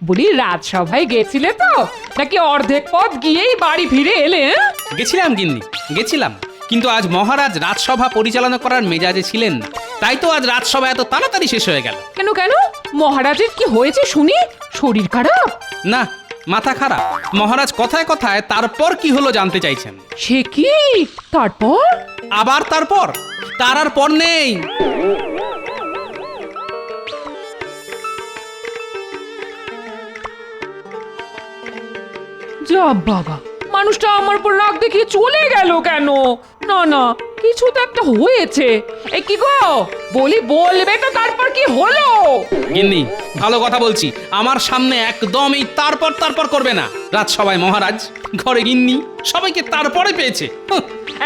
বলি রাজসভায় গেছিলে তো, নাকি অর্ধেক পথ গিয়েই বাড়ি ফিরে এলে? গেছিলাম গিন্নি, গেছিলাম, কিন্তু আজ মহারাজ রাজসভা পরিচালনা করার মেজাজে ছিলেন না, তাই তো আজ রাজসভা এত তাড়াতাড়ি শেষ হয়ে গেল। কেন কেন? মহারাজের কি হয়েছে শুনি? শরীর খারাপ? না, মাথা খারাপ। মহারাজ কথায় কথায় তারপর কি হলো জানতে চাইছেন। সে কি? তারপর? আবার তারপর? তার আর পর নেই। যা বাবা, মানুষটা আমার উপর রাগ দেখিয়ে চলে গেল কেন? না না, কিছু তো একটা হয়েছে। এ কি গো, বলবে তো তারপর কি হলো? গিন্নি, ভালো কথা বলছি, আমার সামনে একদম এই তারপর করবে না। রাজসভায় মহারাজ, ঘরে গিন্নি, সবাইকে তারপরে পেয়েছে।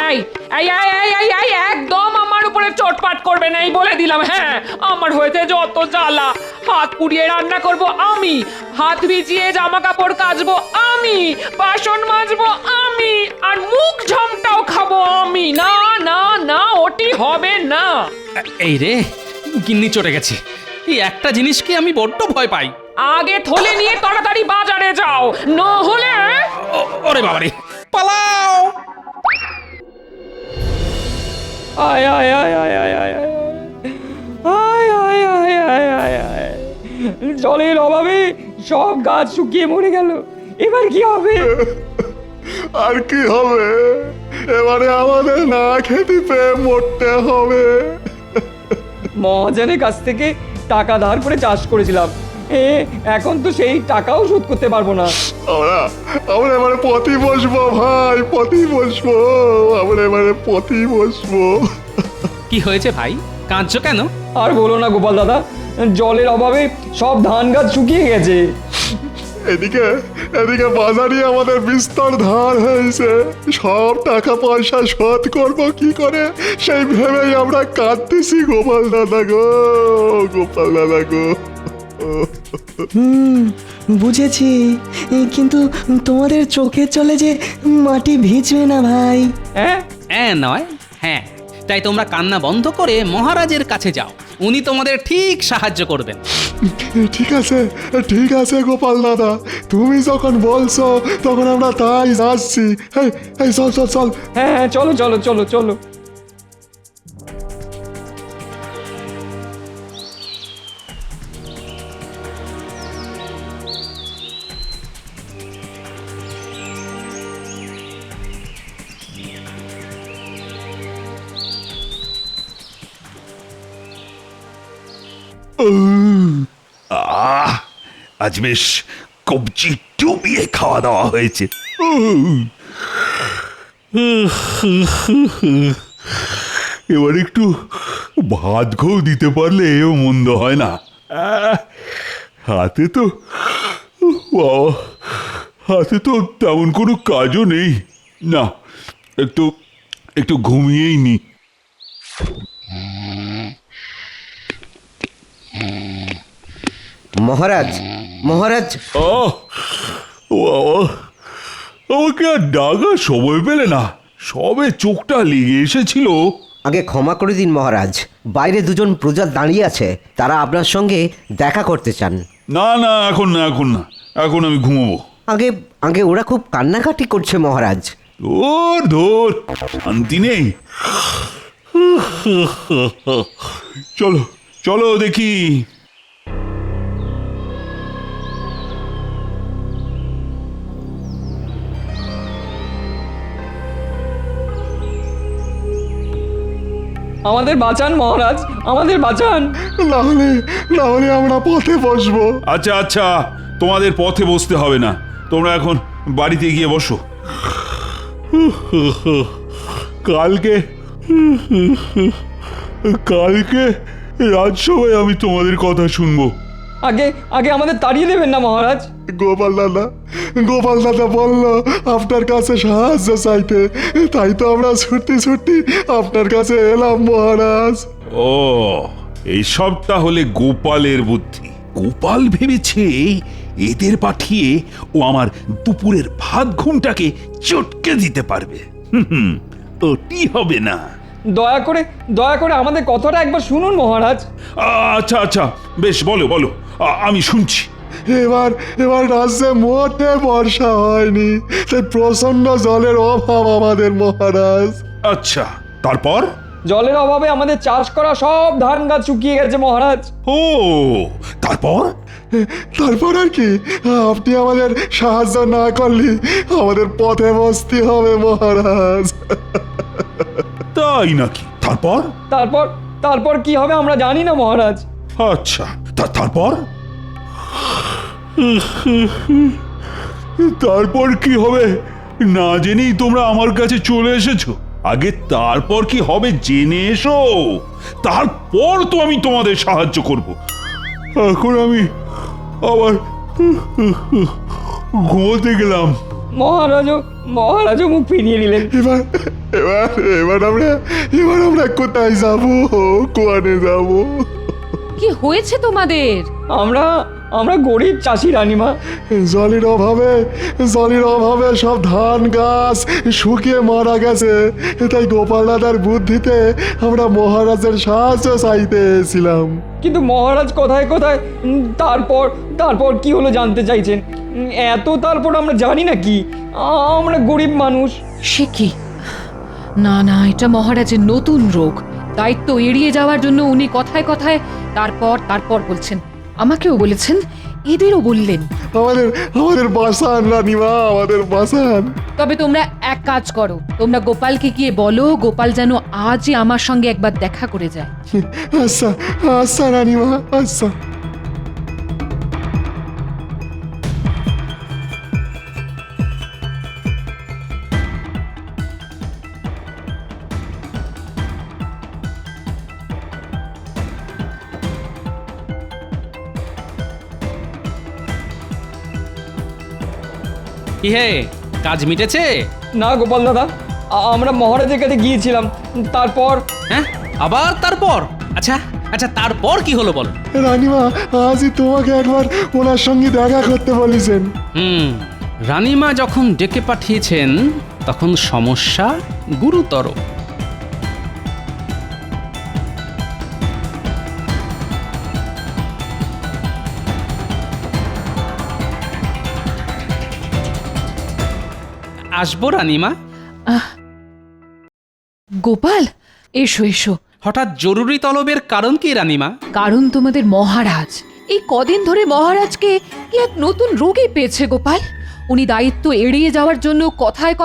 এই এই এই এই এই একদম আমার উপরে চটপাট করবে না, এই বলে দিলাম। হ্যাঁ, আমার হয়েছে যত জ্বালা। হাত পুড়িয়ে রান্না করব আমি, হাত ভিজিয়ে জামা কাপড় কাচবো আমি, বাসন মাজবো আমি, আর মুখ ঝামটাও খাবো আমি। না না না, ওটি হবে না। এই রে, গিন্নি চটে গেছে। এই একটা জিনিসকে আমি বড্ড ভয় পাই। আগে থলে নিয়ে তাড়াতাড়ি বাজারে যাও, না হলে। ওরে বাবারে, পালাও! আয় আয় আয় আয় আয় আয় আয় আয় আয় আয় আয় আয়। জলের অভাবে সব গাছ শুকিয়ে মরে গেল, এবার কি হবে? আর কি হবে? এবারে আমাদের না খেতে পেয়ে মরতে হবে। মহাজনের কাছ থেকে টাকা ধার করে চাষ করেছিলাম, এখন তো সেই টাকাও শোধ করতে পারবো না। আমরা এবারে পথই বসবো ভাই, পথই বসবো। আমরা এবারে পথই বসবো। কি হয়েছে ভাই, কাঁদছো কেন? আর বলো না গোপাল দাদা, জলের অভাবে সব ধান গাছ শুকিয়ে গেছে। এদিকে বাজারে আমাদের বিস্তর ধার হয়েছে, সব টাকা পয়সা শোধ করবো কি করে সেই ভেবেই আমরা কাঁদতেছি গোপাল দাদা গো, গোপাল দাদা গো। বুঝেছি, কিন্তু তোমাদের চোখের জলে যে মাটি ভিজবে না ভাই। হ্যাঁ নয়, হ্যাঁ। তাই তোমরা কান্না বন্ধ করে মহারাজের কাছে যাও, উনি তোমাদের ঠিক সাহায্য করবেন। ঠিক আছে গোপাল দাদা, তুমি যখন বলছো তখন আমরা তাই যাচ্ছি। এই চল চল চল। হ্যাঁ, চলো চলো চলো চলো। আজ বেশ কবজি ডুবিয়ে খাওয়া দাওয়া হয়েছে। এবার একটু ভাত ঘৌ দিতে পারলে মন্দ হয় না। হাতে তো তেমন কোনো কাজও নেই। না, একটু ঘুমিয়েই নি। মহারাজ, মহারাজ। আমাকে আর ডাকার সময় পেলে না, সবে চোখটা লেগে এসেছিল। আগে ক্ষমা করে দিন মহারাজ, বাইরে দুজন প্রজা দাঁড়িয়ে আছে, তারা আপনার সঙ্গে দেখা করতে চান। না না, এখন না, এখন না, এখন আমি ঘুমোবো। আগে আগে ওরা খুব কান্নাকাটি করছে মহারাজ। ধুর ধুর, শান্তি নেই। চলো চলো দেখি। আমাদের বাঁচান মহারাজ, আমাদের বাঁচান। না হলে আমরা পথে বসবো। আচ্ছা আচ্ছা, তোমাদের পথে বসতে হবে না, তোমরা এখন বাড়িতে গিয়ে বসো। কালকে রাজসভায় আমি তোমাদের কথা শুনবো। আগে আগে আমাদের তাড়িয়ে দেবেন না মহারাজ। গোপাল দাদা বলল আপনার কাছে সাহায্য চাইতে, তাই তো আমরা ছুটি আপনার কাছে এলাম মহারাজ। ও, এইসব তাহলে গোপালের বুদ্ধি। গোপাল ভেবেছে এদের পাঠিয়ে ও আমার দুপুরের ভাত ঘুমটাকে চটকে দিতে পারবে। ওটি হবে না। দয়া করে আমাদের কথাটা একবার শুনুন মহারাজ। আচ্ছা আচ্ছা, বেশ, বলো বলো, আমি শুনছি। এবার রাজ্যে মোটে বর্ষা হয়নি, তাই প্রচন্ড জলের অভাব আমাদের মহারাজ। আচ্ছা, তারপর? জলের অভাবে আমাদের চাষ করা সব ধান গাছ শুকিয়ে গেছে মহারাজ। ও, তারপর? তারপর আর কি, আপনি আমাদের সাহায্য না করলে আমাদের পথে বসতে হবে মহারাজ। তাই নাকি? তারপর? তারপর কি হবে আমরা জানি না মহারাজ। আচ্ছা, তারপর? তারপর কি হবে না জেনেই তোমরা আমার কাছে চলে এসেছো। আগে তারপর কি হবে জেনে এসো, তারপর তো আমি তোমাদের সাহায্য করব। এখন আমি আবার ঘুমোতে গেলাম। মহারাজও মুখ ফিরিয়ে নিলেন। এবার আমরা কোথায় যাবো, কোয়ানে যাবো? কি হয়েছে তোমাদের? আমরা গরিব চাষি রানীমা। জলের অভাবে সব ধান গাছ শুকিয়ে মারা গেছে, তাই গোপাল দাদার বুদ্ধিতে আমরা মহারাজের সাহায্য চাইতে এসেছিলাম। কিন্তু মহারাজ কোথায় তারপর কি হলো জানতে চাইছেন? এত তারপর আমরা জানি না কি, আমরা গরিব মানুষ। সে কি? না, এটা মহারাজের নতুন রোগ। দায়িত্ব এড়িয়ে যাওয়ার জন্য উনি কথায় তারপর বলছেন। আমাকেও বলেছেন, এদেরও বললেন। আমাদের বাঁচান রানীমা, আমাদের বাঁচান। তবে তোমরা এক কাজ করো, তোমরা গোপালকে গিয়ে বলো গোপাল যেন আজই আমার সঙ্গে একবার দেখা করে যায়। আচ্ছা রানীমা, আচ্ছা। কি হে, কাজ মিটেছে? না গোপাল দাদা, আমরা মহারাজের কাছে গিয়েছিলাম, তারপর। হ্যাঁ, আবার তারপর? আচ্ছা, তারপর কি হলো বলো। রানীমা আজই তোমাকে একবার ওনার সঙ্গে দেখা করতে বলেছেন। রানীমা যখন ডেকে পাঠিয়েছেন তখন সমস্যা গুরুতর। আসবো রানীমা? গোপাল, এসো। হঠাৎ জরুরি তলবের কারণ কি রানীমা? কারণ তোমাদের মহারাজ এই কদিন ধরে মহারাজকে কি এক নতুন রোগী পেয়েছে গোপাল। উনি দায়িত্ব এড়িয়ে যাওয়ার জন্য কথায়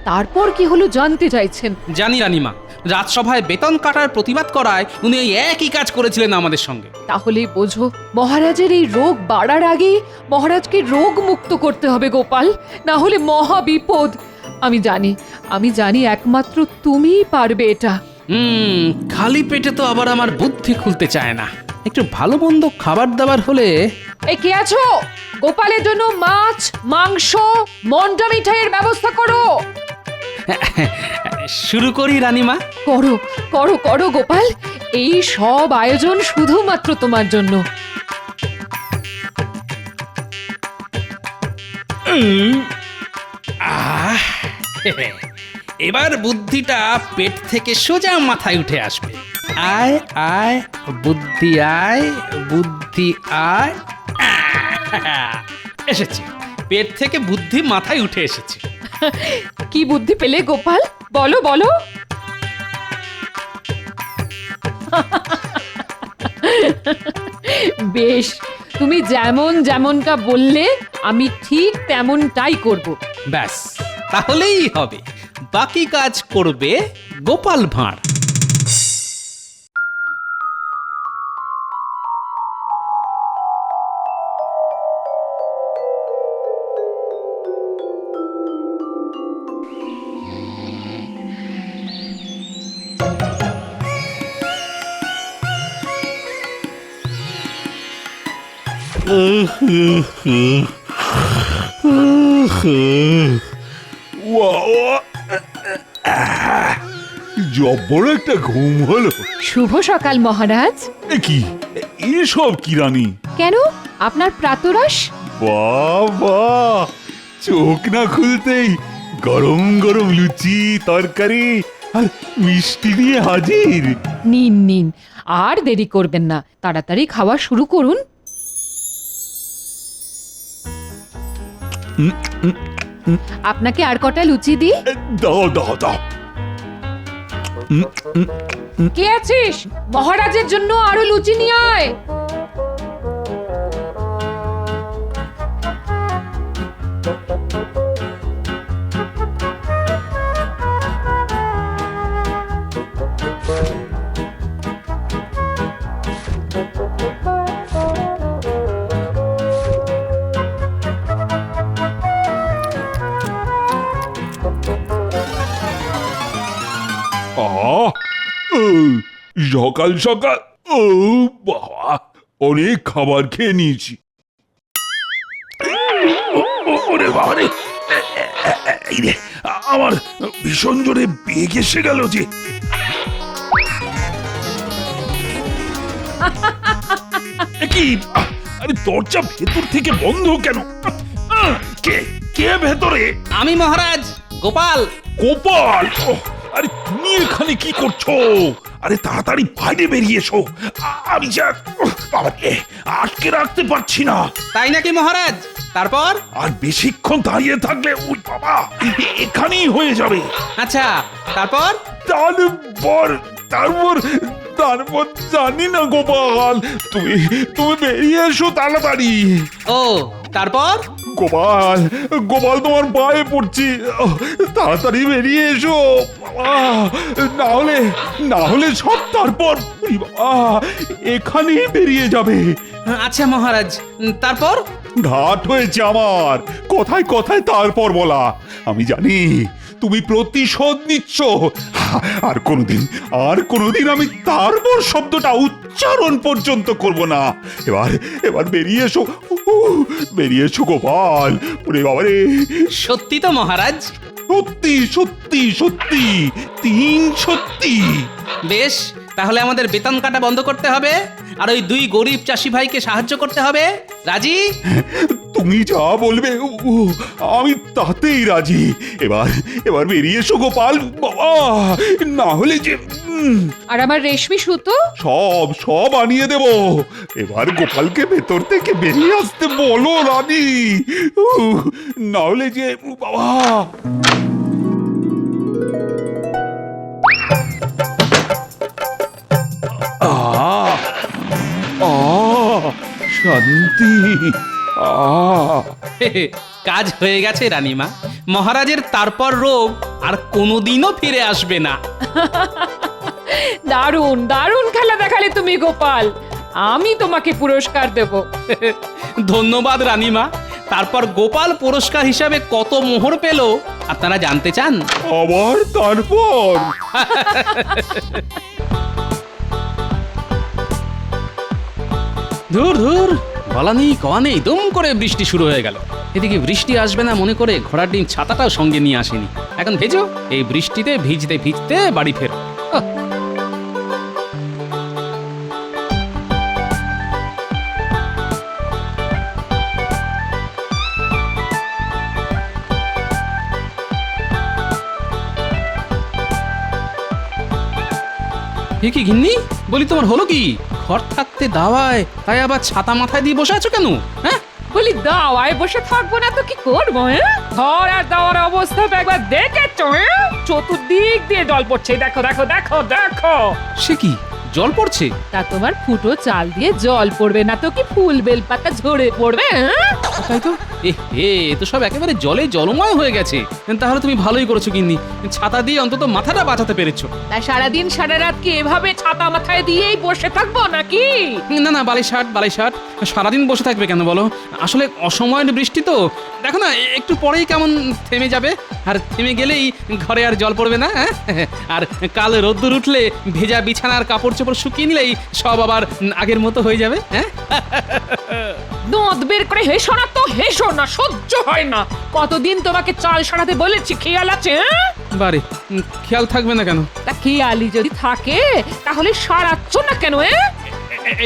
তারপর কি হলো জানতে চাইছেন। জানি রানীমা, রাজসভায় বেতন কাটার প্রতিবাদ করায় উনি এই একই কাজ করেছিলেন আমাদের সঙ্গে। তাহলেই বোঝো, মহারাজের এই রোগ বাড়ার আগেই মহারাজকে রোগ মুক্ত করতে হবে গোপাল, না হলে মহা বিপদ। আমি জানি একমাত্র তুমিই পারবে এটা। খালি পেটে তো আবার আমার বুদ্ধি খুলতে চায় না। একটু ভালো মন্দ খাবার দাবার হলে। এই কে আছো? গোপালের জন্য মাছ, মাংস, মন্ডা মিঠাইয়ের ব্যবস্থা করো। শুরু করি রানীমা? করো গোপাল, এই সব আয়োজন শুধুমাত্র তোমার জন্য। আহ, এবার বুদ্ধিটা পেট থেকে সোজা মাথায় উঠে আসবে। আয় আয় বুদ্ধি আয়, বুদ্ধি আয়। এসেছে, পেট থেকে বুদ্ধি মাথায় উঠে এসেছে। কি বুদ্ধি পেলে গোপাল, বলো বলো। বেশ, তুমি যেমন যেমনটা বললে আমি ঠিক তেমনটাই করব। ব্যাস, তাহলেই হবে। বাকি কাজ করবে গোপাল ভাঁড়। জব্বর একটা ঘুম হলো। শুভ সকাল মহারাজ। এ কি, এসব কি রানী? কেন, আপনার প্রাতরাশ? বাবা, চোখ না খুলতেই গরম গরম লুচি তরকারি আর মিষ্টি দিয়ে হাজির। নিন নিন, আর দেরি করবেন না, তাড়াতাড়ি খাওয়া শুরু করুন। আপনাকে আর কটা লুচি দিই? দাও দাও দাও। কে আছিস? মহারাজের জন্য আরো লুচি নিয়ে আয়। সকাল সকাল, ও বাবা, অনেক খাবার খেয়ে নিয়েছি। ওরে বাবা রে, এই রে, আমার ভীষণ জোরে বেগ এসে গেল যে। কি, আরে দরজা ভেতর থেকে বন্ধ কেন? কে কে ভেতরে? আমি মহারাজ, গোপাল। গোপাল, আরে তুমি এখানে কি করছো? আরে তাড়াতাড়ি বাইরে বেরিয়ে এসো, আমি যা বাবাকে আটকে রাখতে পারছি না। তাই নাকি মহারাজ? তারপর? আর বেশিক্ষণ দাঁড়িয়ে থাকলে ওই বাবা এখানেই হয়ে যাবে। আচ্ছা, তারপর? তারপর তারপর তারপর জানি না গোপাল, তুমি তুমি বেরিয়ে এসো তাড়াতাড়ি। ও, তারপর? গোপাল, গোপাল তোমার পায়ে পড়ছি, তাড়াতাড়ি বেরিয়ে এসো বাবা, না হলে সব তারপর এখানেই বেরিয়ে যাবে। আচ্ছা মহারাজ, তারপর? ঘাট হয়েছে আমার, কথায় কথায় তারপর বলা। আমি জানি তুমি প্রতিশোধ নিচ্ছ, আর কোনোদিন আমি তারপর শব্দটা উচ্চারণ পর্যন্ত করব না। এবার বেরিয়ে এসো, বেরিয়ে এসো গোপাল। ওরে বাবা রে, সত্যি তো মহারাজ? সত্যি সত্যি সত্যি, 3 সত্যি। বেশ, তাহলে আমাদের বেতন কাটা বন্ধ করতে হবে, আর ওই 2 গরিব চাষি ভাইকে সাহায্য করতে হবে। রাজি? তুমি যা বলবে আমি তাতেই রাজি। এবার বেরিয়ে এসো গোপাল বাবা, না হলে যে। আর আমার রেশমি সুতো? সব আনিয়ে দেব। এবার গোপালকে ভেতর থেকে বেরিয়ে আসতে বলো রানী, না হলে যে বাবা। শান্তি। কাজ হয়ে গেছে রানীমা। মহারাজের তারপর রোগ আর কোনোদিনও ফিরে আসবে না। দারুণ দারুণ খেলা দেখালে তুমি গোপাল, আমি তোমাকে পুরস্কার দেব। ধন্যবাদ রানীমা। তারপর গোপাল পুরস্কার হিসাবে কত মোহর পেল আপনারা জানতে চান? আবার তারপর? ধুর ধুর, বলা নেই কওয়া নেই, দুম করে বৃষ্টি শুরু হয়ে গেল। এদিকে বৃষ্টি আসবে না মনে করে ঘোড়ার ডিম ছাতাটাও সঙ্গে নিয়ে আসেনি। এখন ভেজো, এই বৃষ্টিতে ভিজতে ভিজতে বাড়ি ফেরো। এ কি গিন্নি, বলি তোমার হলো কি? ঘর থাকতে দাওয়ায়, তাই আবার ছাতা মাথায় দিয়ে বসে আছো কেন? হ্যাঁ, বলি দাওয়ায় বসে থাকবো না তো কি করবো? হ্যাঁ, ঘর আর দাওয়ার অবস্থা তো একবার দেখেছো? হ্যাঁ, চতুর্দিক দিয়ে জল পড়ছে, দেখো দেখো দেখো দেখো। সে কি, জল পড়ছে? তা তোমার ফুটো চাল দিয়ে জল পড়বে না তো কি ফুল বেলপাতা ঝরে পড়বে? হ্যাঁ, তাই তো। এ তো সব একেবারে জলে জলময় হয়ে গেছে। তাহলে তুমি ভালোই করেছো গিন্নি, ছাতা দিয়ে অন্তত মাথাটা বাঁচাতে পেরেছো। তাই সারাদিন সারা রাত কি এভাবে ছাতা মাথায় দিয়েই বসে থাকবো নাকি? না না, বালিশাট সারাদিন বসে থাকবে কেন বলো? আসলে অসময়ের বৃষ্টি তো, দেখো না একটু পরেই কেমন থেমে যাবে, আর থেমে গেলেই ঘরে আর জল পড়বে না। হ্যাঁ, আর কাল রোদ্দুর উঠলে ভেজা বিছানার কাপড় চোপড় শুকিয়ে নিলেই সব আবার আগের মতো হয়ে যাবে। হ্যাঁ, দাঁত বের করে হেসো না তো, হেসো না, সহ্য হয় না। কতদিন তোমাকে চাল সারাতে বলেছি, খেয়াল আছে? বারে, খেয়াল থাকবে না কেন? তা খেয়ালি যদি থাকে তাহলে সারাচ্ছ না কেন?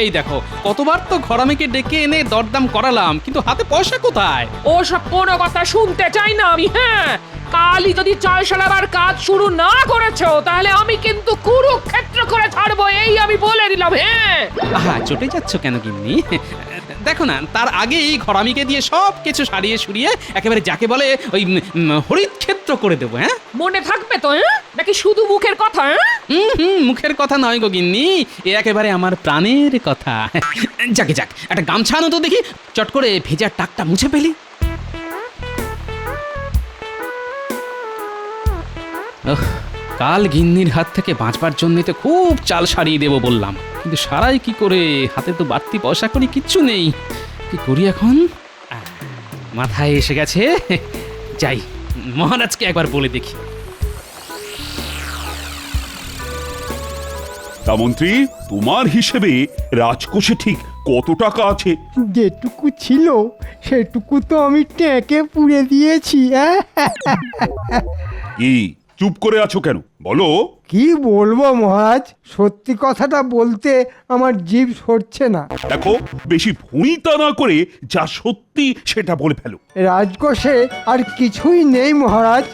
এই দেখো, কতবার তো ঘরামিকে ডেকে এনে দরদাম করালাম, কিন্তু হাতে পয়সা কোথায়? ও সব কোনো কথা শুনতে চাই না আমি। হ্যাঁ, কালই যদি চাল সারাবার কাজ শুরু না করেছো তাহলে আমি কিন্তু কুরুক্ষেত্র করে ছাড়বো, এই আমি বলে দিলাম। হ্যাঁ, আহা, চটে যাচ্ছ কেন গিন্নি? দেখো না, তার আগেই ঘরামিকে দিয়ে সব কিছু সারিয়ে সুরিয়ে একেবারে যাকে বলে ওই হরিত ক্ষেত্র করে দেবো। হ্যাঁ, মনে থাকবে তো? নাকি শুধু মুখের কথা? মুখের কথা নয় গো গিন্নি, এ একেবারে আমার প্রাণের কথা। যাক, একটা গামছা আনো তো দেখি, চট করে ভেজা টাকটা মুছে ফেলি। কাল গিন্নির হাত থেকে বাঁচবার জন্য তো খুব চাল সারিয়ে দেবো বললাম, কিন্তু সারাই কি করে? হাতে তো বাড়তি পয়সা করি কিচ্ছু নেই, কি করি এখন? মাথায় এসে গেছে, যাই মহারাজকে একবার বলে দেখি। তা মন্ত্রী, তোমার হিসেবে রাজকোষে ঠিক কত টাকা আছে? যেটুকু ছিল সেটুকু তো আমি ট্যাঁকে পুড়ে দিয়েছি। কি চুপ করে আছো কেন, বলো। কি বলবো মহারাজ, সত্যি কথাটা বলতে আমার জিভ সরছে না। দেখো, বেশি ভুঁইতা না করে যা সত্যি সেটা বলে ফেলো। রাজকোষে আর কিছুই নেই মহারাজ,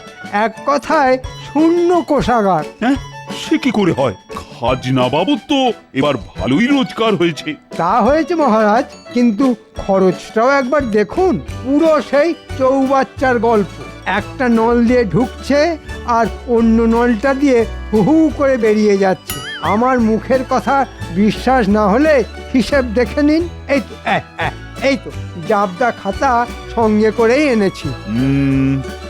এক কথায় শূন্য কোষাগার। হ্যাঁ, সে কি করে হয়? খাজনা বাবদ তো এবার ভালোই রোজগার হয়েছে। তা হয়েছে মহারাজ, কিন্তু খরচটাও একবার দেখুন, পুরো সেই চৌবাচ্চার গল্প। একটা নল দিয়ে ঢুকছে আর অন্য নলটা দিয়ে হু হু করে বেরিয়ে যাচ্ছে। আমার মুখের কথা বিশ্বাস না হলে হিসেব দেখে নিন। এই তো জাবদা খাতা সঙ্গে করেই এনেছি।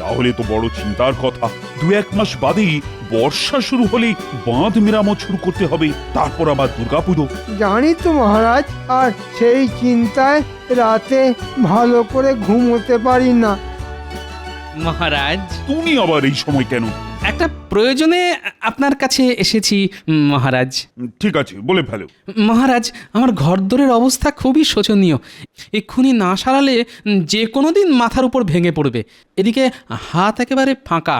তাহলে তো বড় চিন্তার কথা। 2-1 মাস বাদেই বর্ষা শুরু হলে বাঁধ মেরামত শুরু করতে হবে, তারপর আবার দুর্গাপুজো। জানি তো মহারাজ, আর সেই চিন্তায় রাতে ভালো করে ঘুমোতে পারি না। মহারাজ, তুমি আবার এই সময় কেন? একটা প্রয়োজনে আপনার কাছে এসেছি মহারাজ। ঠিক আছে, বলে ফেলো। মহারাজ, আমার ঘরদোরের অবস্থা খুবই শোচনীয়, এক্ষুনি না সারালে যে কোনো দিন মাথার উপর ভেঙে পড়বে। এদিকে হাত একেবারে ফাঁকা,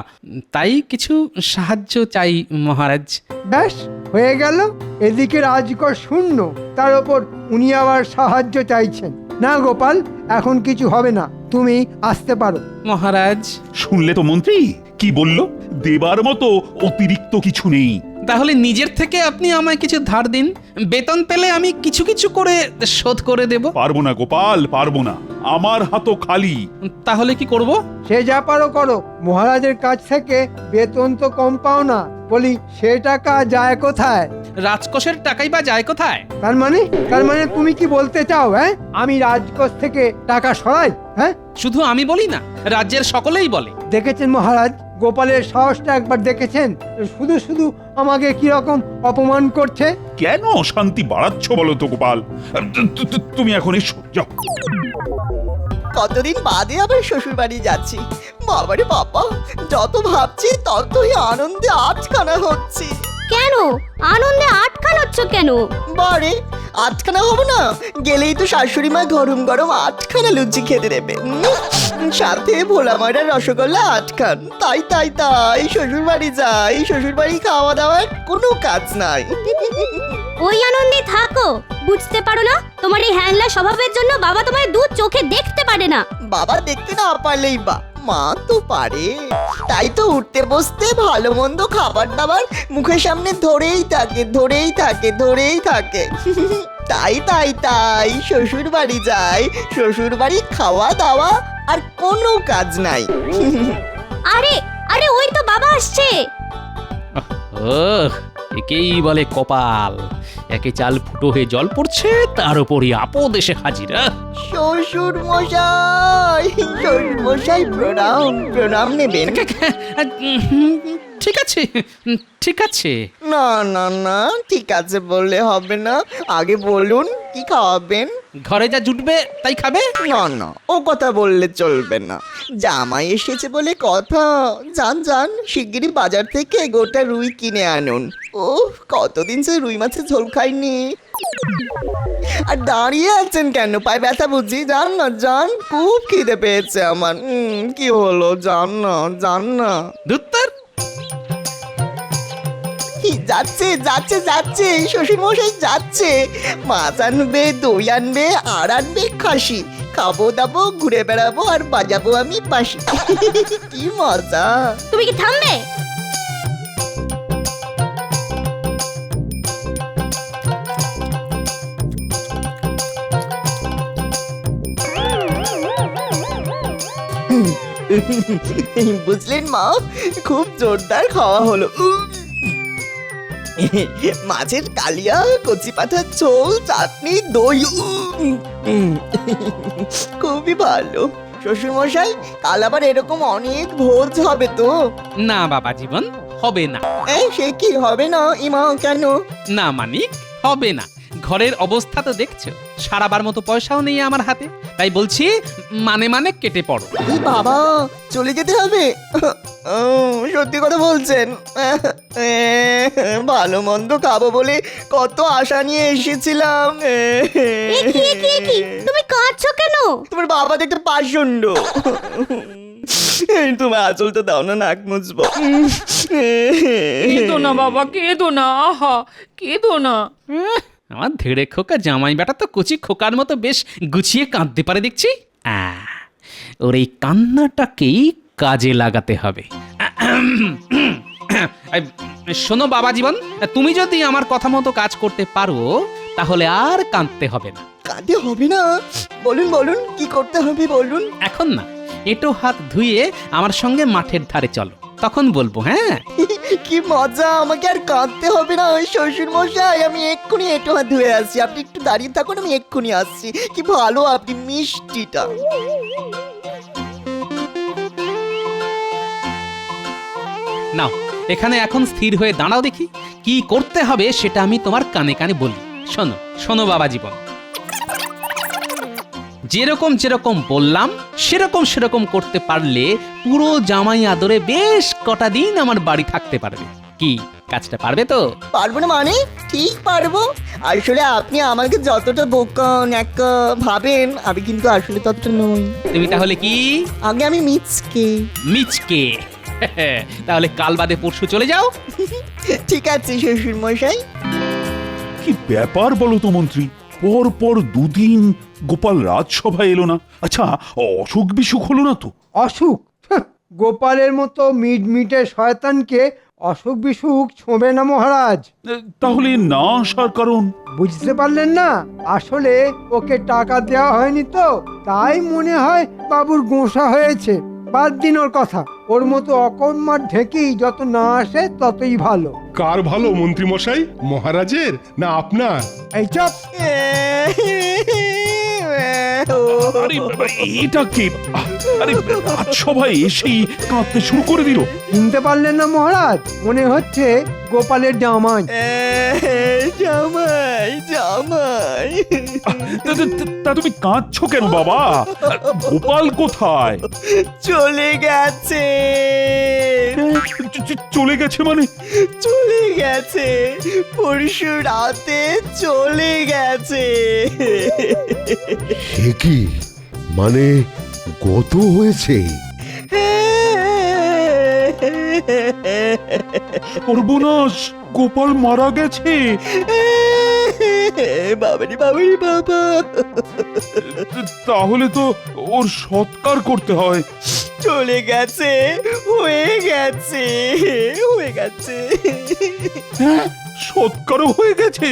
তাই কিছু সাহায্য চাই মহারাজ। ব্যাস হয়ে গেল, এদিকে রাজকোষ শূন্য, তার ওপর উনি আবার সাহায্য চাইছেন। না গোপাল, এখন কিছু হবে না, তুমি আসতে পারো। মহারাজ, শুনলে তো মন্ত্রী কি বলল, দেবার মতো অতিরিক্ত কিছু নেই। তাহলে নিজের থেকে আপনি আমায় কিছু ধার দিন, বেতন পেলে আমি কিছু কিছু করে শোধ করে দেব। পারবো না গোপাল, পারবো না, আমার হাতও খালি। তাহলে কি করব? সে যা পারো করো, মহারাজের কাছ থেকে বেতন তো কম পাও না, বলি সে টাকা যায় কোথায়? রাজকোষের টাকাই বা যায় কোথায়? তার মানে তুমি কি বলতে চাও আমি রাজকোষ থেকে টাকা সরাই? শুধু আমি বলি না, রাজ্যের সকলেই বলে। দেখেছেন মহারাজ, গোপালের সাহসটা একবার দেখেছেন? শুধু শুধু আমাকে কি রকম অপমান করছে। কেন অশান্তি বাড়াচ্ছ বলো তো গোপাল? তুমি এখন এসো, যাও। কতদিন বাদে আবার শ্বশুর বাড়ি যাচ্ছি। বাবারে বাবা, যত ভাবছি ততই আনন্দে আটখানা হচ্ছে। কেন আনন্দে আটকানোচ্ছ কেন? বারে আটখানা হবো না, গেলেই তো শাশুড়ি মা গরম গরম 8খানা লুচি খেতে দেবে, সাথে ভোলা ময়দার রসগোল্লা 8 খান। তাই তাই তাই শ্বশুর বাড়ি যাই, শ্বশুর বাড়ি খাওয়া দাওয়ার কোনো কাজ নাই। ওই আনন্দে থাকো, বুঝতে পারো না তোমার এই হ্যাংলা স্বভাবের জন্য বাবা তোমার দু চোখে দেখতে পারে না। বাবা দেখতে না পারলেই বা, মা তো পারে, তাই তো উঠতে বসতে ভালো মন্দ খাবার দাবার মুখের সামনে ধরেই থাকে তাই তাই তাই শ্বশুর বাড়ি যায়, শ্বশুর বাড়ি খাওয়া দাওয়া আর কোনো কাজ নাই। আরে আরে ওই তো বাবা আসছে। একেই বলে কপাল, একে চাল ফুটো হয়ে জল পড়ছে, তার উপরই আপদ এসে হাজির। শ্বশুর মশাই প্রণাম নেবেন। ঠিক আছে ঠিক আছে। না না না ঠিক আছে বললে হবে না, আগে বলুন কি খাওয়াবেন। ঘরে যা জুটবে তাই খাবে। না না ও কথা বললে চলবে না, জামাই এসেছে বলে কথা। যান শিগগিরই বাজার থেকে গোটা রুই কিনে আনুন। ও কতদিন সে রুই মাছের ঝোল খাইনি। আর দাঁড়িয়ে আছেন কেন, পায়ে ব্যথা বুঝি? যান না যান, খুব খিদে পেয়েছে আমার। কি হলো, যান না। দুত্তর যাচ্ছে শ্বশুর মশাই যাচ্ছে। মাছ আনবে, দই আনবে, আর আনবে খাসি। খাবো দাবো, ঘুরে বেড়াবো, আর বাজাবো আমি বাঁশি। কি মজা। তুমি কি থামবে? বুঝলেন মা, খুব জোরদার খাওয়া হলো। মাছের কালিয়া, কচি পাঠার ঝোল, চাটনি, দই, খুবই ভালো। শ্বশুর মশাই কাল আবার এরকম অনেক ভোজ হবে তো? না বাবা জীবন, হবে না। সে কি হবে না ইমা, কেন? না মানিক, হবে না। ঘরের অবস্থা তো দেখছো, সারাবার মতো পয়সাও নেই আমার হাতে, তাই বলছি মানে কেটে পড়ো। বাবা চলে যেতে হবে? সত্যি কথা বলছেন? ভালো মন্দ খাবো বলে কত আশা নিয়ে এসেছিলাম। তুমি কাঁদছো কেন? তোমার বাবা দেখতে পাষণ্ড। তোমার আঁচলটা দাও না, নাক মুছবো। কেঁদো না বাবা, কেঁদো না, আহা কেঁদো না। আমার ধেড়ে খোকা জামাই বেটা তো কচি খোকার মতো বেশ গুছিয়ে কাঁদতে পারে দেখছি। ওর এই কান্নাটাকেই কাজে লাগাতে হবে। শোনো বাবা জীবন, তুমি যদি আমার কথা মতো কাজ করতে পারো তাহলে আর কাঁদতে হবে না। কাঁদতে হবে না? বলুন কি করতে হবে বলুন। এখন না, এঁটো হাত ধুয়ে আমার সঙ্গে মাঠের ধারে চলো, তখন বলবো। হ্যাঁ কি মজা, আমাকে আর কাঁদতে হবে না। ওই শ্বশুর মশাই আমি এক্ষুনি এঁটো হাত ধুয়ে আসছি, আপনি একটু দাঁড়িয়ে থাকুন, আমি এক্ষুনি আসছি। কি ভালো আপনি, মিষ্টিটা। নাও এখানে এখন স্থির হয়ে দাঁড়াও, দেখি কি করতে হবে সেটা আমি তোমার কানে কানে বলি। শোনো বাবা জীবন, যেরকম বললাম সেরকম করতে পারলে পুরো জামাই আদরে বেশ কটা দিন আমার বাড়ি থাকতে পারবে। কি কাজটা পারবে তো? পারবো না মানে? ঠিক পারবো। আসলে আপনি আমাকে যতটা বোকা ন্যাকা ভাবেন, আমি কিন্তু আসলে ততটা নই। তুমি তাহলে কি? আগে আমি মিচকে। তাহলে কাল বাদে পরশু চলে যাও। ঠিক আছে শ্বশুর মশাই। কি ব্যাপার বলো তো মন্ত্রী, পর দুদিন গোপাল রাজসভায় এলো না। আচ্ছা অসুখ বিসুখ হলো না তো? অসুখ? গোপালের মতো মিটমিটে শয়তানকে অসুখ বিসুখ ছোঁবে না মহারাজ। তাহলে না আসার কারণ? বুঝতে পারলেন না? আসলে ওকে টাকা দেওয়া হয়নি তো, তাই মনে হয় বাবুর গোঁসা হয়েছে। বাদ দিন ওর কথা, ওর মতো অকর্মার ঢেকেই যত না আসে ততই ভালো। কার ভালো মন্ত্রী মশাই, মহারাজের না আপনার? এই চপ। এটা কি? আরে রাজসভায় এসেই কাঁদতে শুরু করে দিল। চিনতে পারলেন না মহারাজ? মনে হচ্ছে গোপালের জামাই। জামাই। তা তুমি কাঁদছো কেন বাবা? গোপাল কোথায়? চলে গেছে। চলে গেছে মানে? চলে গেছে, পরশু রাতে চলে গেছে। সে কি মানে গত হয়েছে? সর্বনাশ, গোপাল মারা গেছে। বাবারি বাবা। তাহলে তো ওর সৎকার করতে হয়। চলে গেছে, হয়ে গেছে, হয়ে গেছে। হ্যাঁ, সৎকারও হয়ে গেছে।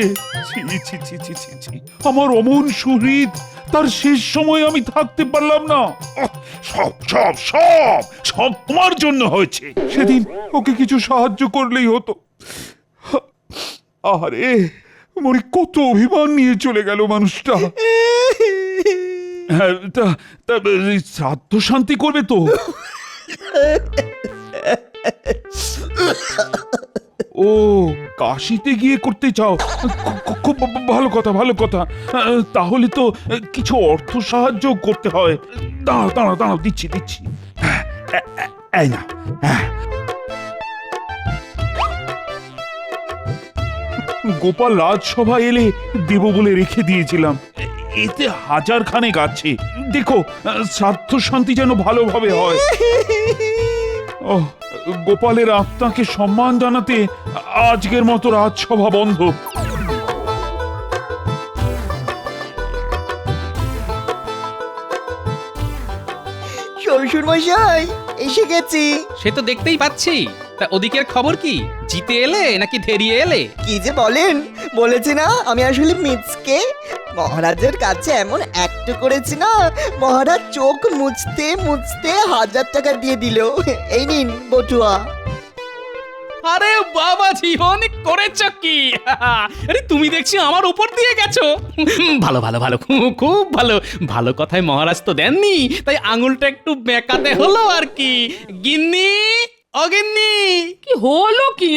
ছি ছি ছি ছি ছি ছি, আমার অমন শহীদ, তার শেষ সময় আমি থাকতে পারলাম না। সব সব সব সব তোমার জন্য হয়েছে। সেদিন ওকে কিছু সাহায্য করলেই হতো। আরে মনে কত অভিমান নিয়ে চলে গেল মানুষটা। হ্যাঁ, তা তা শ্রাদ্ধ শান্তি করবে তো? ও, কাশিতে গিয়ে করতে চাও? খুব ভালো কথা, ভালো কথা। তাহলে তো কিছু অর্থ সাহায্য করতে হয়। দাঁড়াও দাঁড়াও দাঁড়াও, দিচ্ছি দিচ্ছি। এই না, গোপাল রাজসভা এলে দেব বলে রেখে দিয়েছিলাম। এতে 1000 খানেক আছে। দেখো শ্রাদ্ধ শান্তি যেন ভালোভাবে হয়। ও, গোপালের আত্মাকে সম্মান জানাতে আজকের মতো রাজসভা বন্ধ। শ্বশুর মশাই, এসে গেছি। সে তো দেখতেই পাচ্ছি। তা ওদিকের খবর কি? জিতে এলে নাকি ধেরিয়ে এলে? কি যে বলেন, বলেছি না আমি আসলে মিচকে। মহারাজের কাছে এমন একটু করেছি না, মহারাজ চোখ মুছতে মুছতে 1000 টাকা দিয়ে দিল। এই নিন বটুয়া। আরে বাবাজি, অনেক করেছ কি! আরে তুমি দেখছি আমার উপর দিয়ে গেছো। ভালো ভালো ভালো, খুব ভালো। ভালো কথায় মহারাজ তো দেননি, তাই আঙুলটা একটু বেঁকাতে হলো আর কি। গিন্নি, অগিন্নি, কি হলো কি?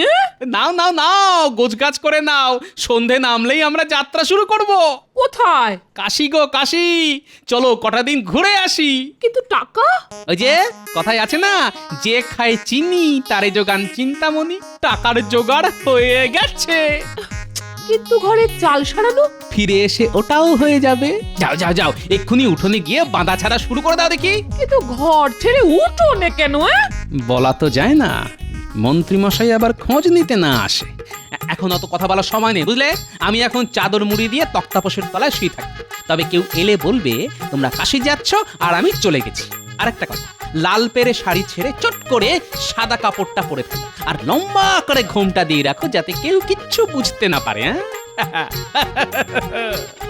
নাও নাও নাও, গোছগাছ করে নাও। সন্ধে নামলেই আমরা যাত্রা শুরু করব। কোথায়? কাশি গো কাশি। চলো কটা দিন ঘুরে আসি। কিন্তু টাকা? ওই যে কথায় আছে না, যে খায় চিনি তারে যোগান চিন্তামণি। টাকার জোগাড় হয়ে গেছে। কিন্তু ঘরে চাল সারানো? ফিরে এসে ওটাও হয়ে যাবে। যাও যাও যাও, এক্ষুনি উঠোনে গিয়ে বাঁধা ছাড়া শুরু করে দাও দেখি। কিন্তু ঘর ছেড়ে উঠোনে কেন? বলা তো যায় না, মন্ত্রী মশাই আবার খোঁজ নিতে না আসে। এখন অত কথা বলার সময় নেই, বুঝলে? আমি এখন চাদর মুড়ি দিয়ে তক্তাপোষের তলায় শুয়ে থাকি। তবে কেউ এলে বলবে তোমরা কাশি যাচ্ছ আর আমি চলে গেছি। আরেকটা কথা, লাল পেরে শাড়ি ছেড়ে চট করে সাদা কাপড়টা পরে ফেলো, আর লম্বা করে ঘোমটা দিয়ে রাখো, যাতে কেউ কিচ্ছু বুঝতে না পারে। হ্যাঁ,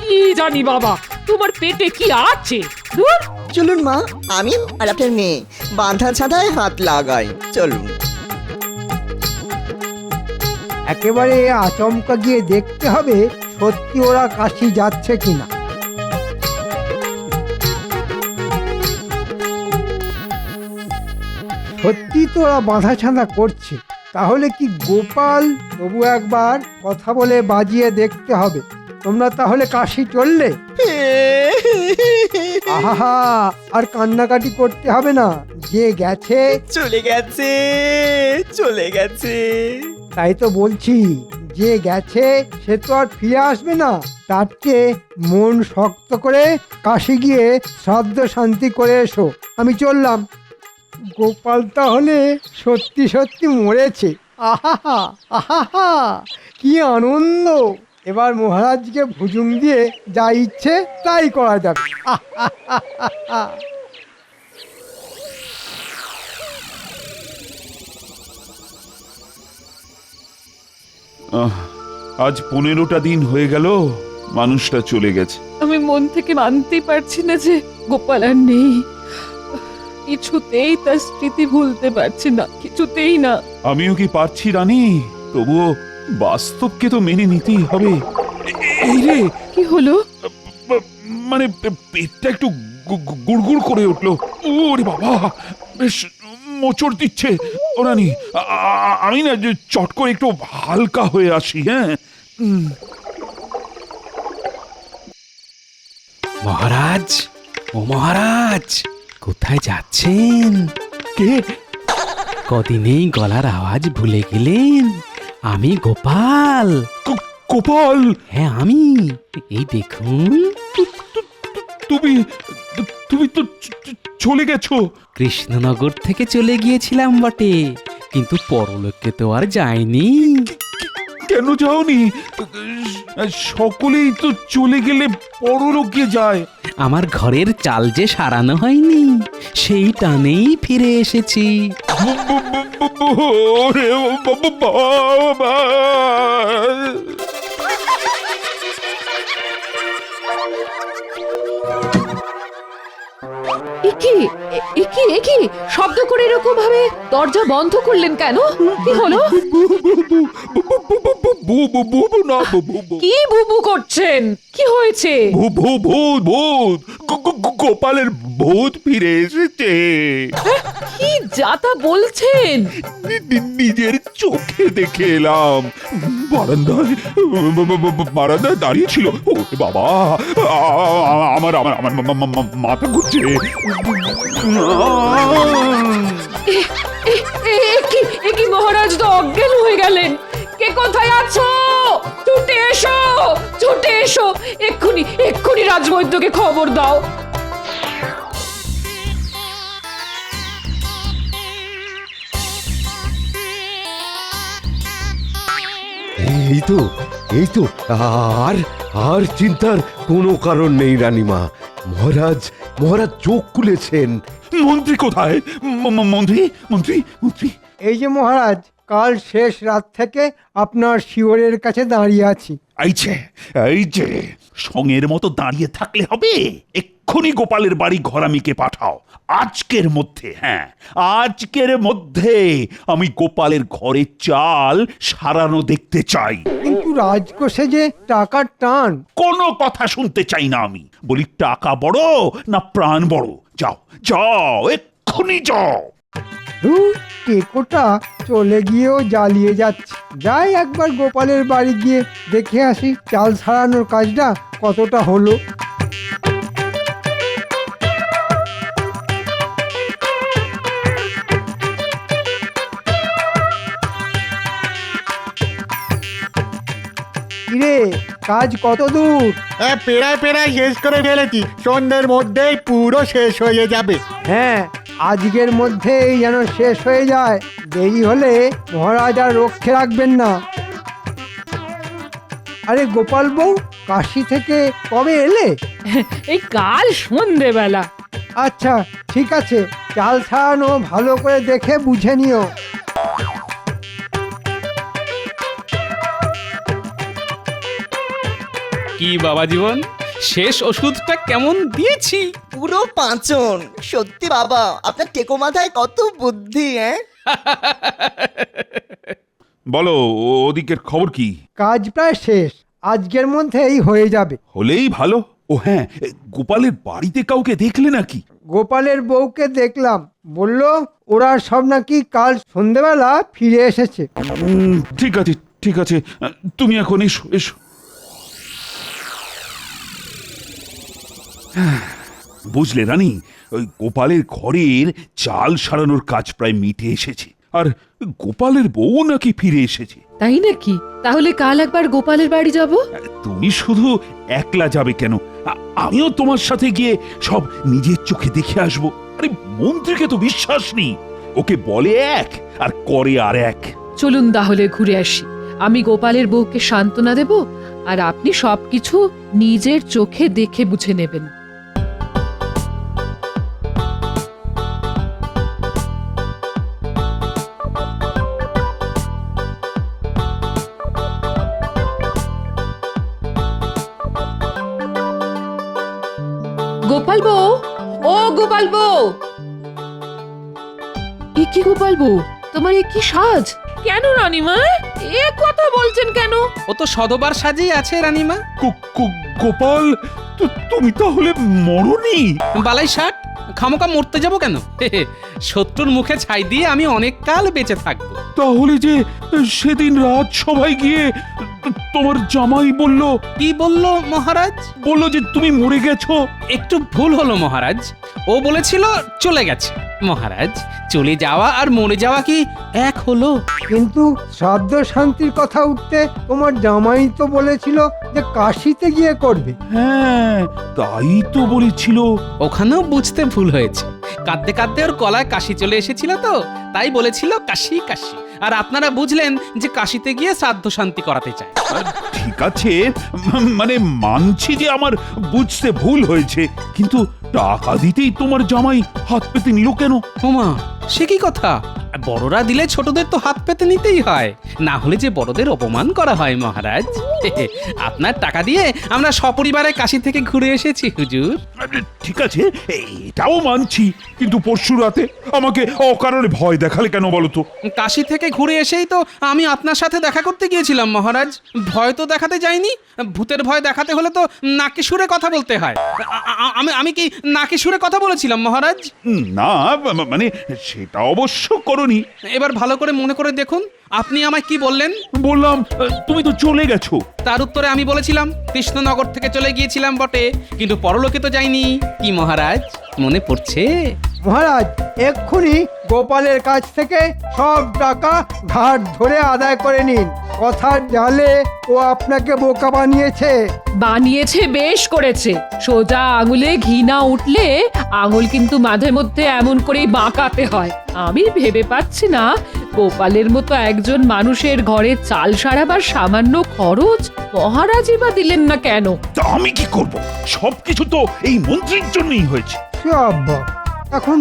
কি জানি বাবা, তোমার পেটে কি আছে? ধুর। চলুন মা, আমি আর আপনার মেয়ে বাঁধা ছাদায় হাত লাগাই। চলুন। একেবারে আচমকা গিয়ে দেখতে হবে সত্যি ওরা কাশি যাচ্ছে কিনা। সত্যি তো ওরা বাঁধা ছাঁধা করছে। তাহলে কি গোপাল? তবু একবার কথা বলে বাজিয়ে দেখতে হবে। তোমরা তাহলে কাশি চললে? আহা, আর কান্নাকাটি করতে হবে না। যে গেছে চলে গেছে, চলে গেছে। তাই তো বলছি, যে গেছে সে তো আর ফিরে আসবে না। তার চেয়ে মন শক্ত করে কাশি গিয়ে শ্রাদ্ধ শান্তি করে এসো। আমি চললাম। গোপাল তাহলে সত্যি সত্যি মরেছে। আহা আহা, কি আনন্দ! এবার মহারাজকে ভুজুং দিয়ে যা ইচ্ছে তাই করা যাবে। আজ 15টা দিন হয়ে গেল মানুষটা চলে গেছে। আমি মন থেকে মানতেই পারছি না যে গোপাল আর নেই। কিছুতেই তার স্মৃতি ভুলতে পারছি না, কিছুতেই না। আমিও কি পারছি রানী, তবুও বাস্তবকে তো মেনে নিতেই হবে। এই রে, কি হলো? মানে পেটটা একটু গুড়গুড় করে উঠলো। ওরে বাবা, বেশ মোচড় দিচ্ছে। ও রানী, আমি না যে চট করে একটু হালকা হয়ে আসি। হ্যাঁ। মহারাজ, ও মহারাজ, কোথায় যাচ্ছেন? কে? কদিনেই গলার আওয়াজ ভুলে গেলেন? আমি গোপাল। গোপাল? হ্যাঁ আমি। এই দেখুন। তুমি তুমি তো চলে গেছো। কৃষ্ণনগর থেকে চলে গিয়েছিলাম বটে, কিন্তু পরলোকে তো আর যায়নি। কেন যাওনি? সকলেই তো চলে গেলে পরলোকে যায়। আমার ঘরের চাল যে সারানো হয়নি। সেই টানেই ফিরে এসেছি। ওরে বাবা! একি শব্দ করে এরকম ভাবে দরজা বন্ধ করলেন কেন? কি হলো? কি বুবু করছেন? কি হয়েছে? ভূত গোপালের ভূত ফিরে এসেছে। কি যাতা বলছেন? নিজের চোখে দেখে এলাম। বারান্দায় দাঁড়িয়ে ছিল। ও বাবা, আমার মাথা ঘুরছে। একি মহারাজ তো অজ্ঞান হয়ে গেলেন। কে কোথায় আছো? ছুটে এসো, এক্ষুনি রাজবৈদ্যকে খবর দাও। এই তো আর চিন্তার কোনো কারণ নেই রানীমা। মহারাজ চোখ খুলেছেন। মন্ত্রী কোথায়? মন্ত্রী এই যে মহারাজ, কাল শেষ রাত থেকে আপনার শিওরের কাছে দাঁড়িয়ে আছি। এই যে সঙ্গের মতো দাঁড়িয়ে থাকলে হবে। এক্ষুনি গোপালের বাড়ি ঘরামিকে পাঠাও। আজকের মধ্যে আমি গোপালের ঘরের চাল সারানো দেখতে চাই। কিন্তু রাজকোষে যে টাকার টান। কোনো কথা শুনতে চাই না আমি। বলি টাকা বড় না প্রাণ বড়? যাও এক্ষুনি যাও। টেকোটা চলে গিয়েও জ্বালিয়ে যাচ্ছে। যাই একবার গোপালের বাড়ি গিয়ে দেখে আসি চাল সারানোর কাজটা কতটা হলো। কিরে, কাজ কত দূর? পেড়ায় শেষ করে ফেলেছি। সন্ধ্যের মধ্যেই পুরো শেষ হয়ে যাবে। হ্যাঁ, আজকের মধ্যেই যেন শেষ হয়ে যায়। দেরি হলে মহারাজ আর রক্ষে রাখবেন না। আরে গোপাল বউ, কাশি থেকে কবে এলে? এই কাল সন্ধেবেলা। আচ্ছা ঠিক আছে, চাল ছাড়ানো ভালো করে দেখে বুঝে নিও। কি বাবা জীবন, শেষ ওষুধটা কেমন দিয়েছি? পুরো পাঁচন। সত্যি বাবা, আপনার টেকো মাথায় কত বুদ্ধি। বলো, ওদিকের খবর কি? কাজ প্রায় শেষ, আজকের মধ্যেই হয়ে যাবে। হলেই ভালো। ও হ্যাঁ, গোপালের বাড়িতে কাউকে দেখলে নাকি? গোপালের বউকে দেখলাম, বলল ওরা সব নাকি কাল সন্ধেবেলা ফিরে এসেছে। ঠিক আছে, তুমি এখন এসো। বুঝলে রানী, ওই গোপালের ঘরের চাল সারানোর কাজ প্রায় মিটে এসেছে। আর গোপালের বউ নাকি ফিরে এসেছে। তাই নাকি? তাহলে কাল একবার গোপালের বাড়ি যাব। তুমি শুধু একলা যাবে কেন? আমিও তোমার সাথে গিয়ে সব নিজের চোখে দেখে আসবো। আরে মন্ত্রীকে তো বিশ্বাস নেই। ওকে বলে এক আর করে আর এক। চলুন তাহলে ঘুরে আসি। আমি গোপালের বউকে সান্ত্বনা দেব, আর আপনি সবকিছু নিজের চোখে দেখে বুঝে নেবেন। গোপাল বউ, ও গোপাল বউ! কি গোপাল বউ, তোমার কি সাজ? কেন রানীমা এ কথা বলছেন কেন? ও তো সদবার সাজেই আছে রানীমা। গোপাল, তুমি তাহলে মরনি? বালাই ষাট, খামোকা মরতে যাব কেন? শত্রুর মুখে ছাই দিয়ে আমি অনেক কাল বেঁচে থাকবো। তাহলে যে সেদিন রাত সভায় গিয়ে তোমার জামাই বলল? কি বলল মহারাজ? বলল যে তুমি মরে গেছো। একটু ভুল হলো মহারাজ। ও বলেছিল চলে গেছে। মহারাজ, চলে যাওয়া আর মরে যাওয়া কি এক হলো? কিন্তু শ্রাদ্ধ শান্তির কথা উঠতে তোমার জামাই তো বলেছিল যে কাশিতে গিয়ে করবে। হ্যাঁ, তাই তো বলেছিল। ওখানেও বুঝতে ভুল হয়েছে। কাঁদতে কাঁদতে ওর গলায় কাশি চলে এসেছিল, তো তাই বলেছিল কাশি। আর আপনারা বুঝলেন যে কাশিতে গিয়ে শ্রাদ্ধ শান্তি করাতে চায়। ঠিক আছে, মানে মানছি যে আমার বুঝতে ভুল হয়েছে, কিন্তু টাকা দিতেই তোমার জামাই হাত পেতে নিল কেন? ওমা, সে কি কথা? বড়রা দিলে ছোটদের তো হাত পেতে নিতেই হয়, না হলে যে বড়দের অপমান করা হয় মহারাজ। আপনার টাকা দিয়ে আমরা সপরিবারে কাশী থেকে ঘুরে এসেছি হুজুর। ঠিক আছে, এটাও মানছি, কিন্তু পরশু রাতে আমাকে অকারণে ভয় দেখালে কেন বলো তো? কাশী থেকে ঘুরে এসেই তো আমি আপনার সাথে দেখা করতে গিয়েছিলাম মহারাজ। ভয় তো দেখাতে যাইনি। ভূতের ভয় দেখাতে হলে তো নাকি সুরে কথা বলতে হয়। আমি কি নাকি সুরে কথা বলেছিলাম মহারাজ? না, মানে সেটা অবশ্য করনি। এবার ভালো করে মনে করে দেখুন, আপনি আমায় কি বললেন? বললাম তুমি তো চলে গেছো। তার উত্তরে আমি বলেছিলাম কৃষ্ণনগর থেকে চলে গিয়েছিলাম বটে, কিন্তু পরলোকে তো যাইনি। কি মহারাজ, মনে পড়ছে? মহারাজ, এক্ষুনি গোপালের কাছ থেকে সব টাকা ঘাট ধরে আদায় করে নিন। কথার জালে ও আপনাকে বোকা বানিয়েছে। বানিয়েছে, বেশ করেছে। সোজা আঙুলে ঘি না উঠলে আঙুল কিন্তু মাঝে মধ্যে এমন করেই বাঁকাতে হয়। আমি ভেবে পাচ্ছি না, গোপালের মতো একজন মানুষের ঘরে চাল সারাবার সামান্য খরচ মহারাজই বা দিলেন না কেন? তা আমি কি করব? সবকিছু তো এই মন্ত্রীর জন্যই হয়েছে। আব্বা, এখন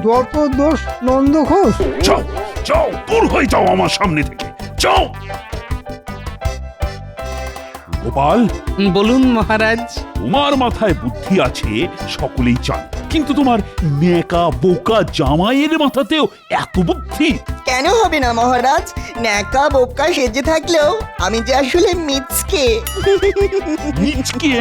যত দোষ নন্দ ঘোষ। যাও যাও, দূর হয়ে যাও আমার সামনে থেকে, যাও। গোপাল, বলুন মহারাজ। তোমার মাথায় বুদ্ধি আছে সকলেই চান, কিন্তু তোমার নেকা বোকা জামাইয়ের মাথাতেও এত বুদ্ধি কেন হবে না মহারাজ? ন্যাকা বোকা সেজে থাকলেও আমি যে আসলে মিচকে। মিচকে?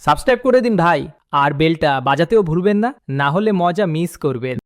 সাবস্ক্রাইব করে দিন ভাই, আর বেলটা বাজাতেও ভুলবেন না, না হলে মজা মিস করবেন।